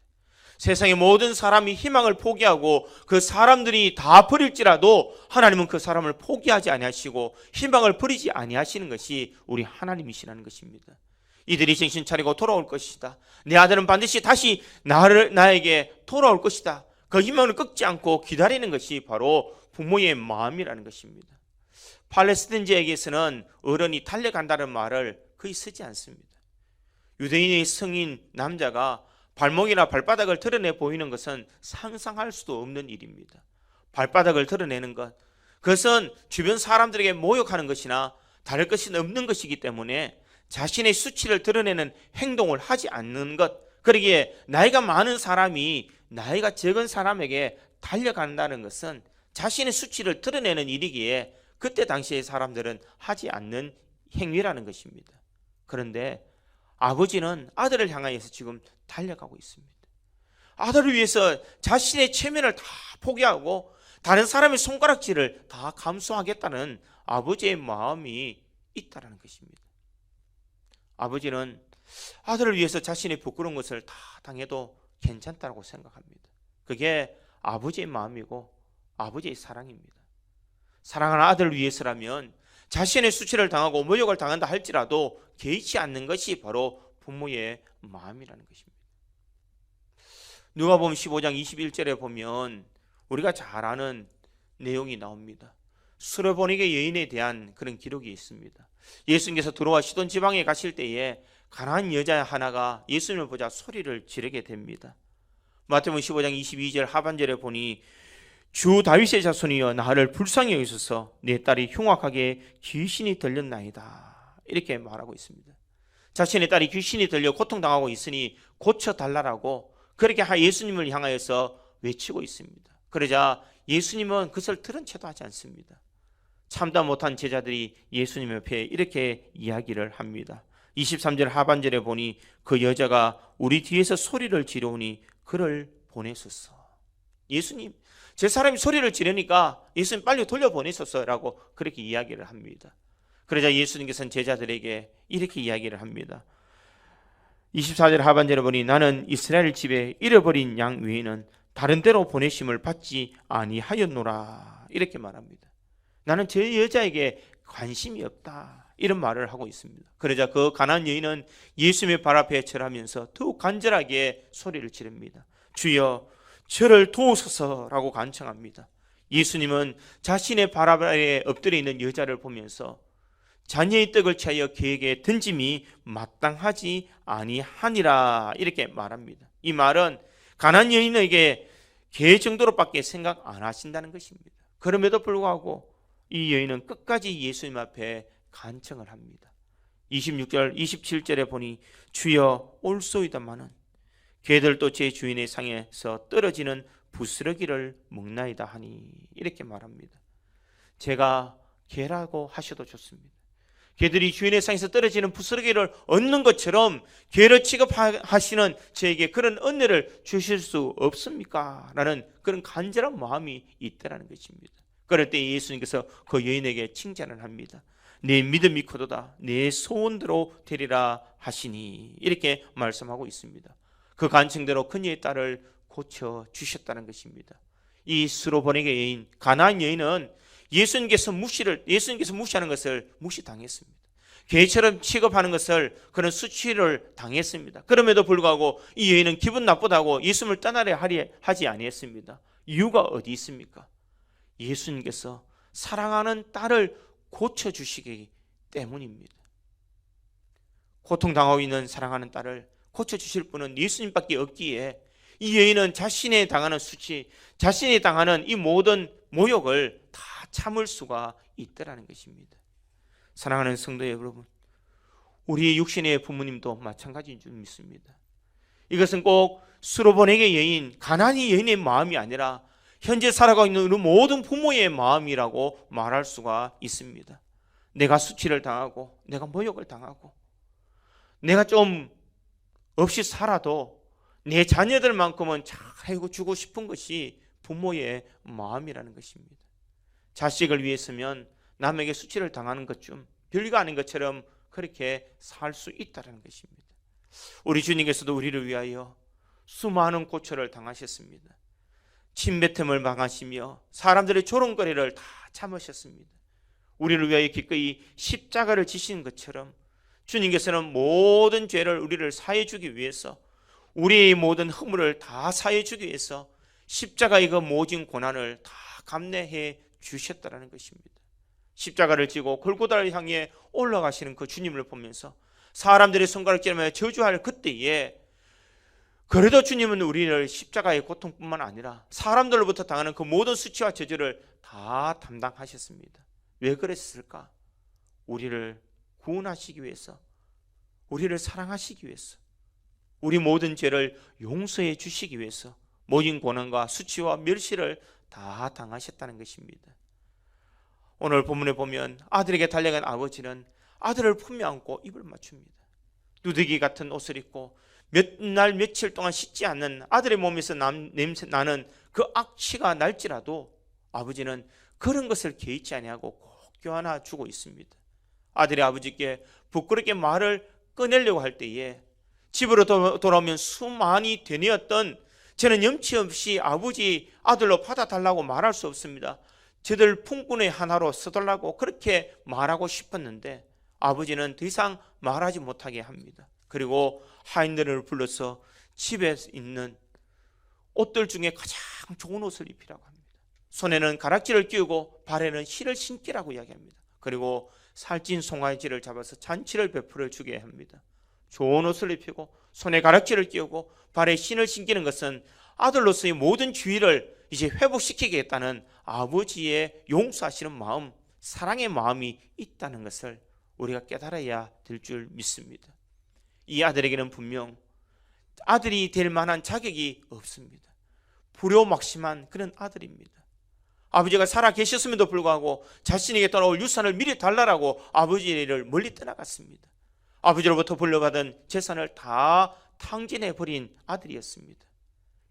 세상의 모든 사람이 희망을 포기하고 그 사람들이 다 버릴지라도 하나님은 그 사람을 포기하지 아니하시고 희망을 버리지 아니하시는 것이 우리 하나님이시라는 것입니다. 이들이 정신 차리고 돌아올 것이다. 내 아들은 반드시 다시 나에게 돌아올 것이다. 그 희망을 꺾지 않고 기다리는 것이 바로 부모의 마음이라는 것입니다. 팔레스틴지에게서는 어른이 달려간다는 말을 거의 쓰지 않습니다. 유대인의 성인 남자가 발목이나 발바닥을 드러내 보이는 것은 상상할 수도 없는 일입니다. 발바닥을 드러내는 것, 그것은 주변 사람들에게 모욕하는 것이나 다를 것이 없는 것이기 때문에 자신의 수치를 드러내는 행동을 하지 않는 것, 그러기에 나이가 많은 사람이 나이가 적은 사람에게 달려간다는 것은 자신의 수치를 드러내는 일이기에 그때 당시의 사람들은 하지 않는 행위라는 것입니다. 그런데 아버지는 아들을 향하여서 지금 달려가고 있습니다. 아들을 위해서 자신의 체면을 다 포기하고 다른 사람의 손가락질을 다 감수하겠다는 아버지의 마음이 있다는 것입니다. 아버지는 아들을 위해서 자신의 부끄러운 것을 다 당해도 괜찮다고 생각합니다. 그게 아버지의 마음이고 아버지의 사랑입니다. 사랑하는 아들을 위해서라면 자신의 수치를 당하고 모욕을 당한다 할지라도 개의치 않는 것이 바로 부모의 마음이라는 것입니다. 누가복음 15장 21절에 보면 우리가 잘 아는 내용이 나옵니다. 수르보니게 여인에 대한 그런 기록이 있습니다. 예수님께서 들어와 시돈 지방에 가실 때에 가난한 여자 하나가 예수님을 보자 소리를 지르게 됩니다. 마태복음 15장 22절 하반절에 보니 주 다윗의 자손이여 나를 불쌍히 여기소서 내 딸이 흉악하게 귀신이 들렸나이다. 이렇게 말하고 있습니다. 자신의 딸이 귀신이 들려 고통당하고 있으니 고쳐달라고 그렇게 예수님을 향하여서 외치고 있습니다. 그러자 예수님은 그것을 들은 채도 하지 않습니다. 참다 못한 제자들이 예수님 옆에 이렇게 이야기를 합니다. 23절 하반절에 보니 그 여자가 우리 뒤에서 소리를 지르오니 그를 보내소서. 예수님, 제 사람이 소리를 지르니까 예수님 빨리 돌려보내소서라고 그렇게 이야기를 합니다. 그러자 예수님께서는 제자들에게 이렇게 이야기를 합니다. 24절 하반절에 보니 나는 이스라엘 집에 잃어버린 양 외에는 다른 데로 보내심을 받지 아니하였노라. 이렇게 말합니다. 나는 저 여자에게 관심이 없다. 이런 말을 하고 있습니다. 그러자 그 가난한 여인은 예수님의 발 앞에 절하면서 더욱 간절하게 소리를 지릅니다. 주여 저를 도우소서라고 간청합니다. 예수님은 자신의 발 아래 엎드려 있는 여자를 보면서 자녀의 떡을 취하여 그에게 던짐이 마땅하지 아니하니라 이렇게 말합니다. 이 말은 가난한 여인에게 개 정도로밖에 생각 안 하신다는 것입니다. 그럼에도 불구하고 이 여인은 끝까지 예수님 앞에 간청을 합니다. 26절 27절에 보니 주여 올소이다마는 개들도 제 주인의 상에서 떨어지는 부스러기를 먹나이다 하니 이렇게 말합니다. 제가 개라고 하셔도 좋습니다. 개들이 주인의 상에서 떨어지는 부스러기를 얻는 것처럼 개를 취급하시는 저에게 그런 은혜를 주실 수 없습니까? 라는 그런 간절한 마음이 있다는 것입니다. 그럴 때 예수님께서 그 여인에게 칭찬을 합니다. 내 믿음이 크도다 내 소원대로 되리라 하시니 이렇게 말씀하고 있습니다. 그 간청대로 그녀의 딸을 고쳐주셨다는 것입니다. 이 수로보니게 여인, 가나안 여인은 예수님께서 무시하는 것을 무시당했습니다. 개처럼 취급하는 것을 그런 수치를 당했습니다. 그럼에도 불구하고 이 여인은 기분 나쁘다고 예수님을 떠나려 하지 아니했습니다. 이유가 어디 있습니까? 예수님께서 사랑하는 딸을 고쳐주시기 때문입니다. 고통당하고 있는 사랑하는 딸을 고쳐주실 분은 예수님밖에 없기에 이 여인은 자신이 당하는 수치, 자신이 당하는 이 모든 모욕을 다 참을 수가 있다는 것입니다. 사랑하는 성도 여러분, 우리 육신의 부모님도 마찬가지인 줄 믿습니다. 이것은 꼭 수로보네게 여인, 가난이 여인의 마음이 아니라 현재 살아가고 있는 우리 모든 부모의 마음이라고 말할 수가 있습니다. 내가 수치를 당하고 내가 모욕을 당하고 내가 좀 없이 살아도 내 자녀들만큼은 잘 해주고 싶은 것이 부모의 마음이라는 것입니다. 자식을 위해서면 남에게 수치를 당하는 것 좀 별거 아닌 것처럼 그렇게 살 수 있다는 것입니다. 우리 주님께서도 우리를 위하여 수많은 고초를 당하셨습니다. 침뱉음을 막으시며 사람들의 조롱거리를 다 참으셨습니다. 우리를 위하여 기꺼이 십자가를 지신 것처럼 주님께서는 모든 죄를 우리를 사해 주기 위해서, 우리의 모든 허물을 다 사해 주기 위해서 십자가의 그 모진 고난을 다 감내해 주셨다는 것입니다. 십자가를 지고 골고다를 향해 올라가시는 그 주님을 보면서 사람들의 손가락질하며 저주할 그때에, 그래도 주님은 우리를 십자가의 고통뿐만 아니라 사람들로부터 당하는 그 모든 수치와 저주를 다 담당하셨습니다. 왜 그랬을까? 우리를 구원하시기 위해서, 우리를 사랑하시기 위해서, 우리 모든 죄를 용서해 주시기 위해서 모진 고난과 수치와 멸시를 다 당하셨다는 것입니다. 오늘 본문에 보면 아들에게 달려간 아버지는 아들을 품에 안고 입을 맞춥니다. 누더기 같은 옷을 입고 몇 날 며칠 동안 씻지 않는 아들의 몸에서 냄새 나는 그 악취가 날지라도 아버지는 그런 것을 개의치 아니하고 꼭 껴안아 주고 있습니다. 아들이 아버지께 부끄럽게 말을 꺼내려고 할 때에 집으로 돌아오면 수많이 되뇌었던, 저는 염치 없이 아버지 아들로 받아달라고 말할 수 없습니다. 저들 품꾼의 하나로 써달라고 그렇게 말하고 싶었는데 아버지는 더 이상 말하지 못하게 합니다. 그리고 하인들을 불러서 집에 있는 옷들 중에 가장 좋은 옷을 입히라고 합니다. 손에는 가락지를 끼우고 발에는 실을 신기라고 이야기합니다. 그리고 살찐 송아지를 잡아서 잔치를 베풀어 주게 합니다. 좋은 옷을 입히고 손에 가락지를 끼우고 발에 신을 신기는 것은 아들로서의 모든 주의를 이제 회복시키겠다는 아버지의 용서하시는 마음, 사랑의 마음이 있다는 것을 우리가 깨달아야 될 줄 믿습니다. 이 아들에게는 분명 아들이 될 만한 자격이 없습니다. 불효막심한 그런 아들입니다. 아버지가 살아 계셨음에도 불구하고 자신에게 돌아올 유산을 미리 달라라고 아버지를 멀리 떠나갔습니다. 아버지로부터 불려받은 재산을 다 탕진해버린 아들이었습니다.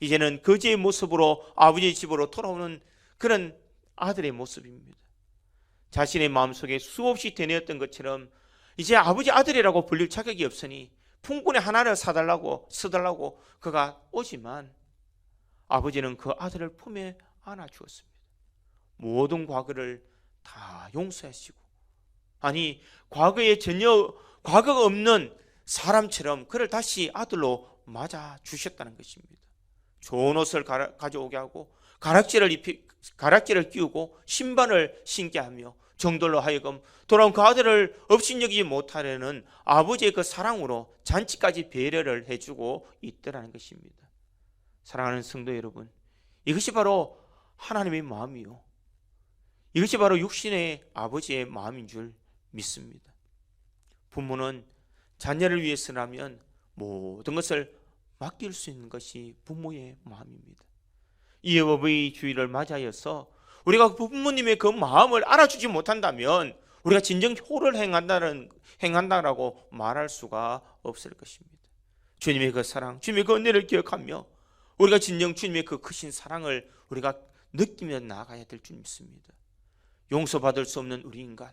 이제는 거지의 모습으로 아버지 집으로 돌아오는 그런 아들의 모습입니다. 자신의 마음속에 수없이 되뇌었던 것처럼 이제 아버지 아들이라고 불릴 자격이 없으니 품꾼의 하나를 써달라고 그가 오지만 아버지는 그 아들을 품에 안아주었습니다. 모든 과거를 다 용서하시고, 아니 과거에 전혀 과거가 없는 사람처럼 그를 다시 아들로 맞아 주셨다는 것입니다. 좋은 옷을 가져오게 하고 가락지를 끼우고 신발을 신게 하며 정돌로 하여금 돌아온 그 아들을 업신여기지 못하려는 아버지의 그 사랑으로 잔치까지 배려를 해주고 있더라는 것입니다. 사랑하는 성도 여러분, 이것이 바로 하나님의 마음이요, 이것이 바로 육신의 아버지의 마음인 줄 믿습니다. 부모는 자녀를 위해서라면 모든 것을 맡길 수 있는 것이 부모의 마음입니다. 이 어버이 주일을 맞이하여서 우리가 부모님의 그 마음을 알아주지 못한다면 우리가 진정 효를 행한다라고 말할 수가 없을 것입니다. 주님의 그 사랑, 주님의 그 은혜를 기억하며 우리가 진정 주님의 그 크신 사랑을 우리가 느끼며 나아가야 될 줄 믿습니다. 용서받을 수 없는 우리 인간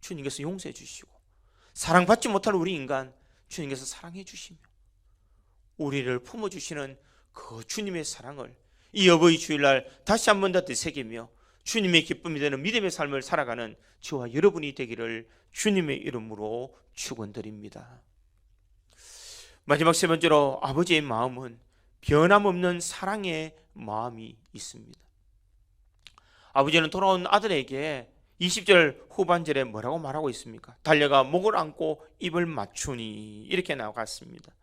주님께서 용서해 주시고, 사랑받지 못할 우리 인간 주님께서 사랑해 주시며, 우리를 품어주시는 그 주님의 사랑을 이 어버이 주일날 다시 한 번 더 되새기며 주님의 기쁨이 되는 믿음의 삶을 살아가는 저와 여러분이 되기를 주님의 이름으로 축원드립니다. 마지막 세 번째로 아버지의 마음은 변함없는 사랑의 마음이 있습니다. 아버지는 돌아온 아들에게 20절 후반절에 뭐라고 말하고 있습니까? 달려가 목을 안고 입을 맞추니, 이렇게 나갔습니다.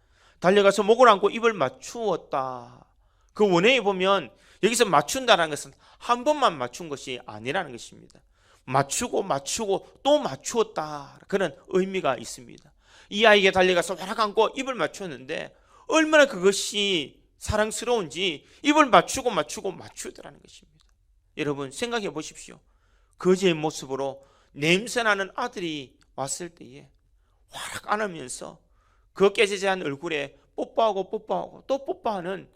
달려가서 목을 안고 입을 맞추었다. 그 원어에 보면 여기서 맞춘다는 것은 한 번만 맞춘 것이 아니라는 것입니다. 맞추고 또 맞추었다, 그런 의미가 있습니다. 이 아이에게 달려가서 와락 안고 입을 맞추었는데 얼마나 그것이 사랑스러운지 입을 맞추더라는 것입니다. 여러분 생각해 보십시오. 거지의 모습으로 냄새나는 아들이 왔을 때에 와락 안으면서 그 깨지지한 얼굴에 뽀뽀하고 또 뽀뽀하는,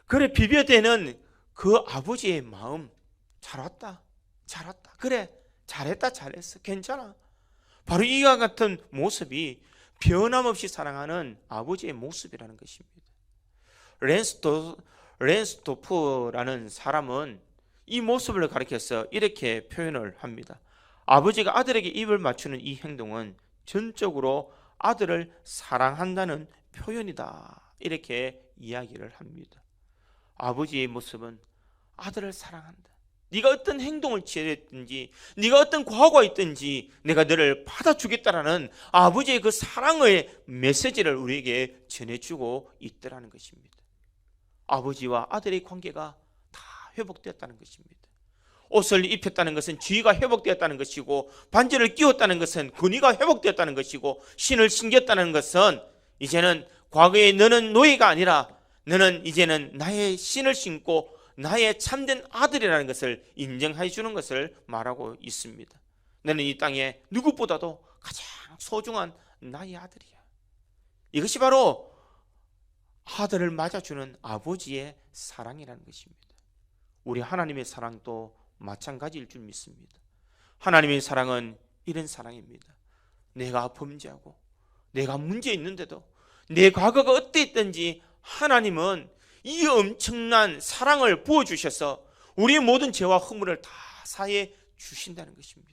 그래 비벼대는 그 아버지의 마음, 잘 왔다, 그래 잘했어, 괜찮아. 바로 이와 같은 모습이 변함없이 사랑하는 아버지의 모습이라는 것입니다. 렌스토프라는 사람은 이 모습을 가리켜서 이렇게 표현을 합니다. 아버지가 아들에게 입을 맞추는 이 행동은 전적으로 아들을 사랑한다는 표현이다. 이렇게 이야기를 합니다. 아버지의 모습은 아들을 사랑한다. 네가 어떤 행동을 취했든지 네가 어떤 과거가 있든지 내가 너를 받아주겠다라는 아버지의 그 사랑의 메시지를 우리에게 전해주고 있더라는 것입니다. 아버지와 아들의 관계가 다 회복되었다는 것입니다. 옷을 입혔다는 것은 지위가 회복되었다는 것이고, 반지를 끼웠다는 것은 권위가 회복되었다는 것이고, 신을 신겼다는 것은 이제는 과거에 너는 노예가 아니라 너는 이제는 나의 신을 신고 나의 참된 아들이라는 것을 인정해 주는 것을 말하고 있습니다. 너는 이 땅에 누구보다도 가장 소중한 나의 아들이야. 이것이 바로 아들을 맞아주는 아버지의 사랑이라는 것입니다. 우리 하나님의 사랑도 마찬가지일 줄 믿습니다. 하나님의 사랑은 이런 사랑입니다. 내가 범죄하고 내가 문제 있는데도 내 과거가 어땠든지 하나님은 이 엄청난 사랑을 부어주셔서 우리의 모든 죄와 허물을 다 사해 주신다는 것입니다.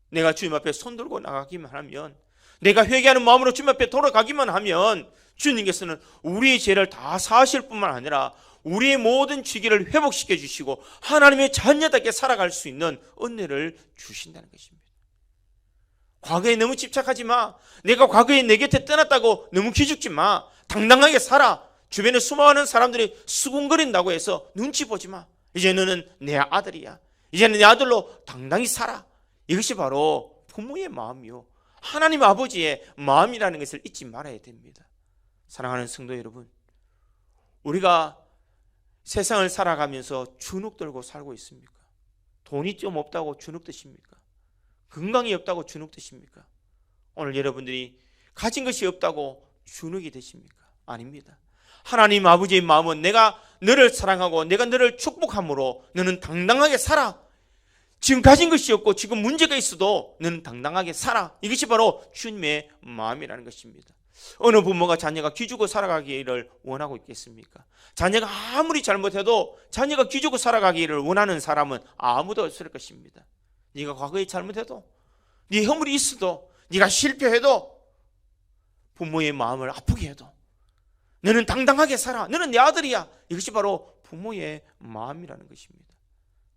내가 주님 앞에 손들고 나가기만 하면, 내가 회개하는 마음으로 주님 앞에 돌아가기만 하면 주님께서는 우리의 죄를 다 사하실 뿐만 아니라 우리의 모든 죄를 회복시켜 주시고 하나님의 자녀답게 살아갈 수 있는 은혜를 주신다는 것입니다. 과거에 너무 집착하지 마. 내가 과거에 내 곁에 떠났다고 너무 기죽지 마. 당당하게 살아. 주변에 수많은 사람들이 수군거린다고 해서 눈치 보지 마. 이제 너는 내 아들이야. 이제는 내 아들로 당당히 살아. 이것이 바로 부모의 마음이요, 하나님 아버지의 마음이라는 것을 잊지 말아야 됩니다. 사랑하는 성도 여러분, 우리가 세상을 살아가면서 주눅 들고 살고 있습니까? 돈이 좀 없다고 주눅 드십니까? 건강이 없다고 주눅 드십니까? 오늘 여러분들이 가진 것이 없다고 주눅이 되십니까? 아닙니다. 하나님 아버지의 마음은 내가 너를 사랑하고 내가 너를 축복함으로 너는 당당하게 살아. 지금 가진 것이 없고 지금 문제가 있어도 너는 당당하게 살아. 이것이 바로 주님의 마음이라는 것입니다. 어느 부모가 자녀가 기죽어 살아가기를 원하고 있겠습니까? 자녀가 아무리 잘못해도 자녀가 기죽어 살아가기를 원하는 사람은 아무도 없을 것입니다. 네가 과거에 잘못해도, 네 허물이 있어도, 네가 실패해도, 부모의 마음을 아프게 해도 너는 당당하게 살아. 너는 내 아들이야. 이것이 바로 부모의 마음이라는 것입니다.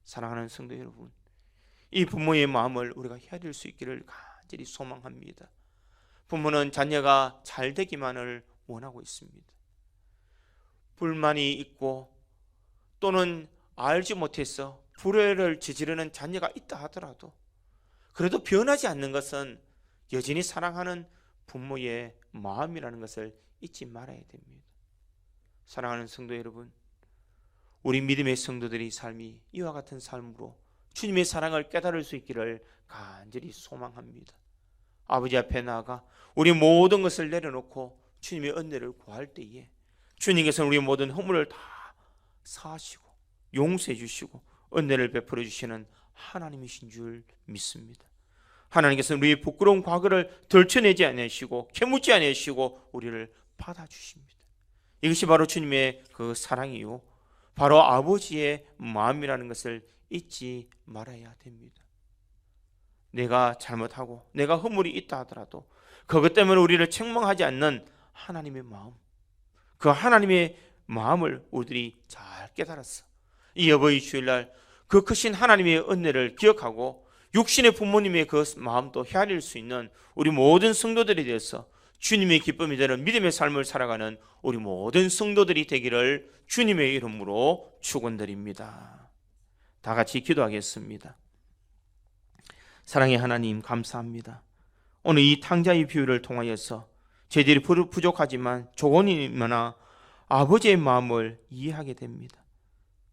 사랑하는 성도 여러분, 이 부모의 마음을 우리가 헤아릴 수 있기를 간절히 소망합니다. 부모는 자녀가 잘 되기만을 원하고 있습니다. 불만이 있고 또는 알지 못해서 불효를 저지르는 자녀가 있다 하더라도 그래도 변하지 않는 것은 여전히 사랑하는 부모의 마음이라는 것을 잊지 말아야 됩니다. 사랑하는 성도 여러분, 우리 믿음의 성도들의 삶이 이와 같은 삶으로 주님의 사랑을 깨달을 수 있기를 간절히 소망합니다. 아버지 앞에 나아가 우리 모든 것을 내려놓고 주님의 은혜를 구할 때에 주님께서는 우리 모든 허물을 다 사하시고 용서해 주시고 은혜를 베풀어 주시는 하나님이신 줄 믿습니다. 하나님께서는 우리의 부끄러운 과거를 덜쳐내지 않으시고 캐묻지 않으시고 우리를 받아주십니다. 이것이 바로 주님의 그 사랑이요, 바로 아버지의 마음이라는 것을 잊지 말아야 됩니다. 내가 잘못하고 내가 허물이 있다 하더라도 그것 때문에 우리를 책망하지 않는 하나님의 마음, 그 하나님의 마음을 우리들이 잘 깨달았어. 이 여보의 주일날 그 크신 하나님의 은혜를 기억하고 육신의 부모님의 그 마음도 헤아릴 수 있는 우리 모든 성도들에 대해서 주님의 기쁨이 되는 믿음의 삶을 살아가는 우리 모든 성도들이 되기를 주님의 이름으로 축원드립니다. 다 같이 기도하겠습니다. 사랑의 하나님, 감사합니다. 오늘 이 탕자의 비유를 통하여서 저희들이 부족하지만 조건이나 아버지의 마음을 이해하게 됩니다.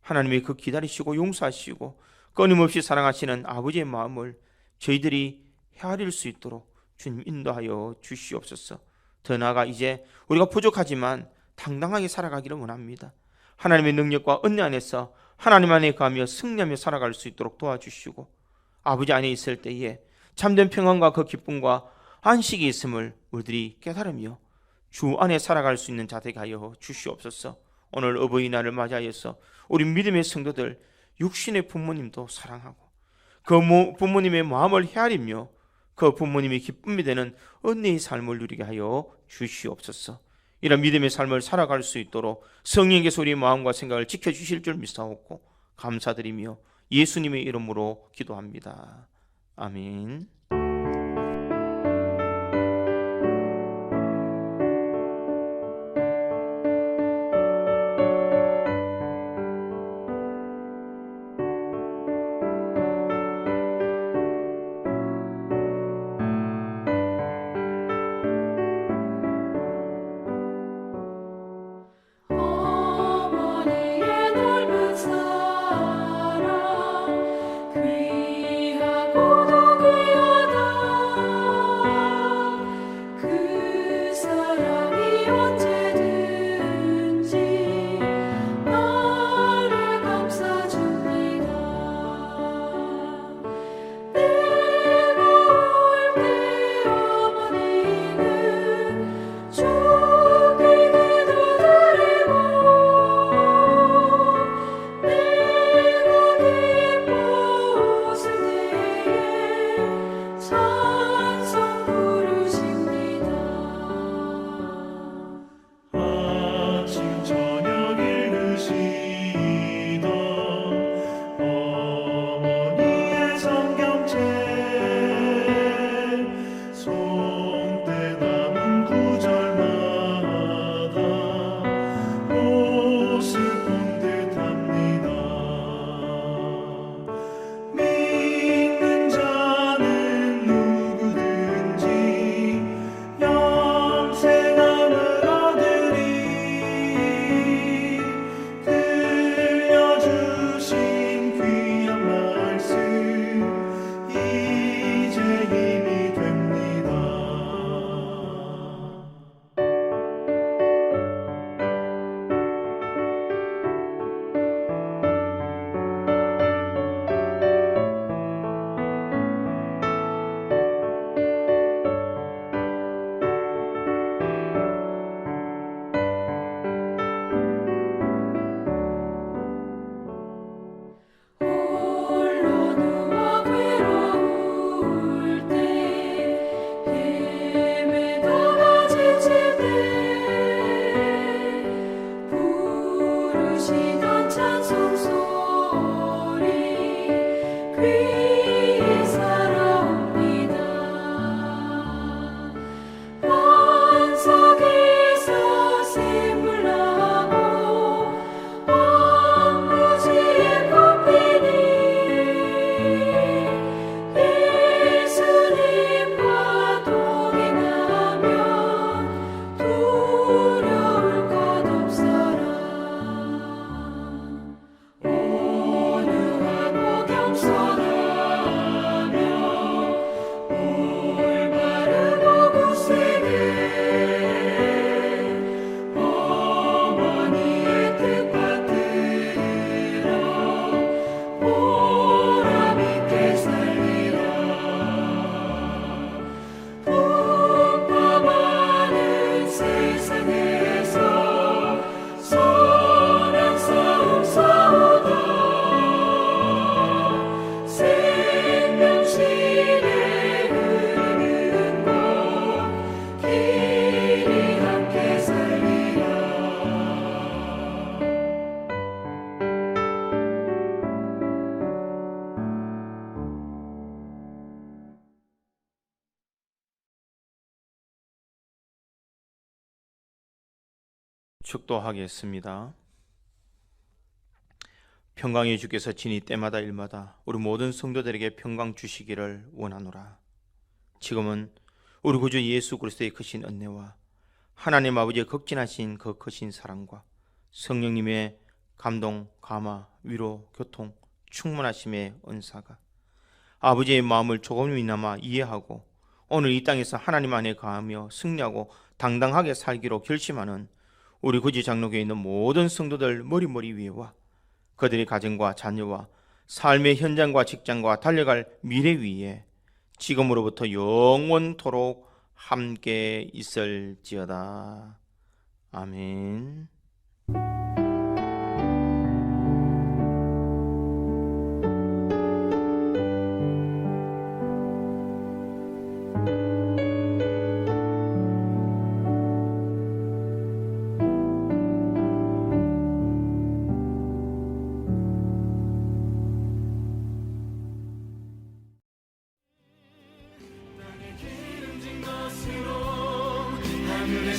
하나님이 그 기다리시고 용서하시고 끊임없이 사랑하시는 아버지의 마음을 저희들이 헤아릴 수 있도록 주님 인도하여 주시옵소서. 더 나아가 이제 우리가 부족하지만 당당하게 살아가기를 원합니다. 하나님의 능력과 은혜 안에서 하나님 안에 가며 승리하며 살아갈 수 있도록 도와주시고 아버지 안에 있을 때에 참된 평안과 그 기쁨과 안식이 있음을 우리들이 깨달으며 주 안에 살아갈 수 있는 자되게 하여 주시옵소서. 오늘 어버이날을 맞이하여서 우리 믿음의 성도들 육신의 부모님도 사랑하고 그 부모님의 마음을 헤아리며 그 부모님이 기쁨이 되는 은혜의 삶을 누리게 하여 주시옵소서. 이런 믿음의 삶을 살아갈 수 있도록 성령께서 우리 마음과 생각을 지켜주실 줄 믿사옵고 감사드리며 예수님의 이름으로 기도합니다. 아멘. 어머니의 넓은 사랑 귀하고도 귀하다. 그 사랑이 언제든지 나를 감싸줍니다. 내가 올 때 어머니는 주께 기도드리고 내가 기뻐 웃을 때에 찬송 부르십니다. 아침 저녁 읽으시던 어머니의 성경책 손때 남은 구절마다 모습 본 듯합니다. 믿는 자는 누구든지 영생함을 얻으리. 들려주신 귀한 말씀 이제 힘이 됩니다. 홀로 누워 괴로울 때 헤매다가 지칠 때 부르시던 찬송 소리 귀에 살아옵니다. 반석에서 샘물 나고 왕무지에 꽃피니 예수님과 동행하면 두려울 것 없어라. 온유하고 겸손하며 올바르고 굳세게 어머니의 뜻 받들어 보람있게 살리라. 풍파많은 세상에서 선한 싸움 싸우다 생명실에 흐르는 곳 길이 함께 살리라. 축도하겠습니다. 평강의 주께서 친히 때마다 일마다 우리 모든 성도들에게 평강 주시기를 원하노라. 지금은 우리 구주 예수 그리스도의 크신 은혜와 하나님 아버지의 극진하신 그 크신 사랑과 성령님의 감동, 감화, 위로, 교통, 충만하심의 은사가 아버지의 마음을 조금이나마 이해하고 오늘 이 땅에서 하나님 안에 거하며 승리하고 당당하게 살기로 결심하는 우리 구주 장로교에 있는 모든 성도들 머리머리 위에와 그들의 가정과 자녀와 삶의 현장과 직장과 달려갈 미래 위에 지금으로부터 영원토록 함께 있을지어다. 아멘.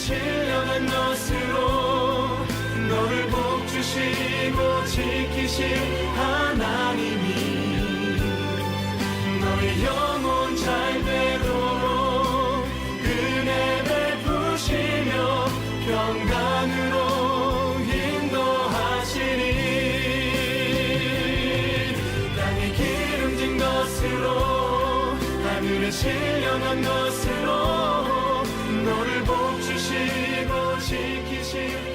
신령한 것으로 너를 복주시고 지키실 하나님이 너의 영혼 잘 되도록 은혜 베푸시며 평강으로 인도하시리. 땅이 기름진 것으로 하늘의 신령한 것으로 너를 복주시고 지키실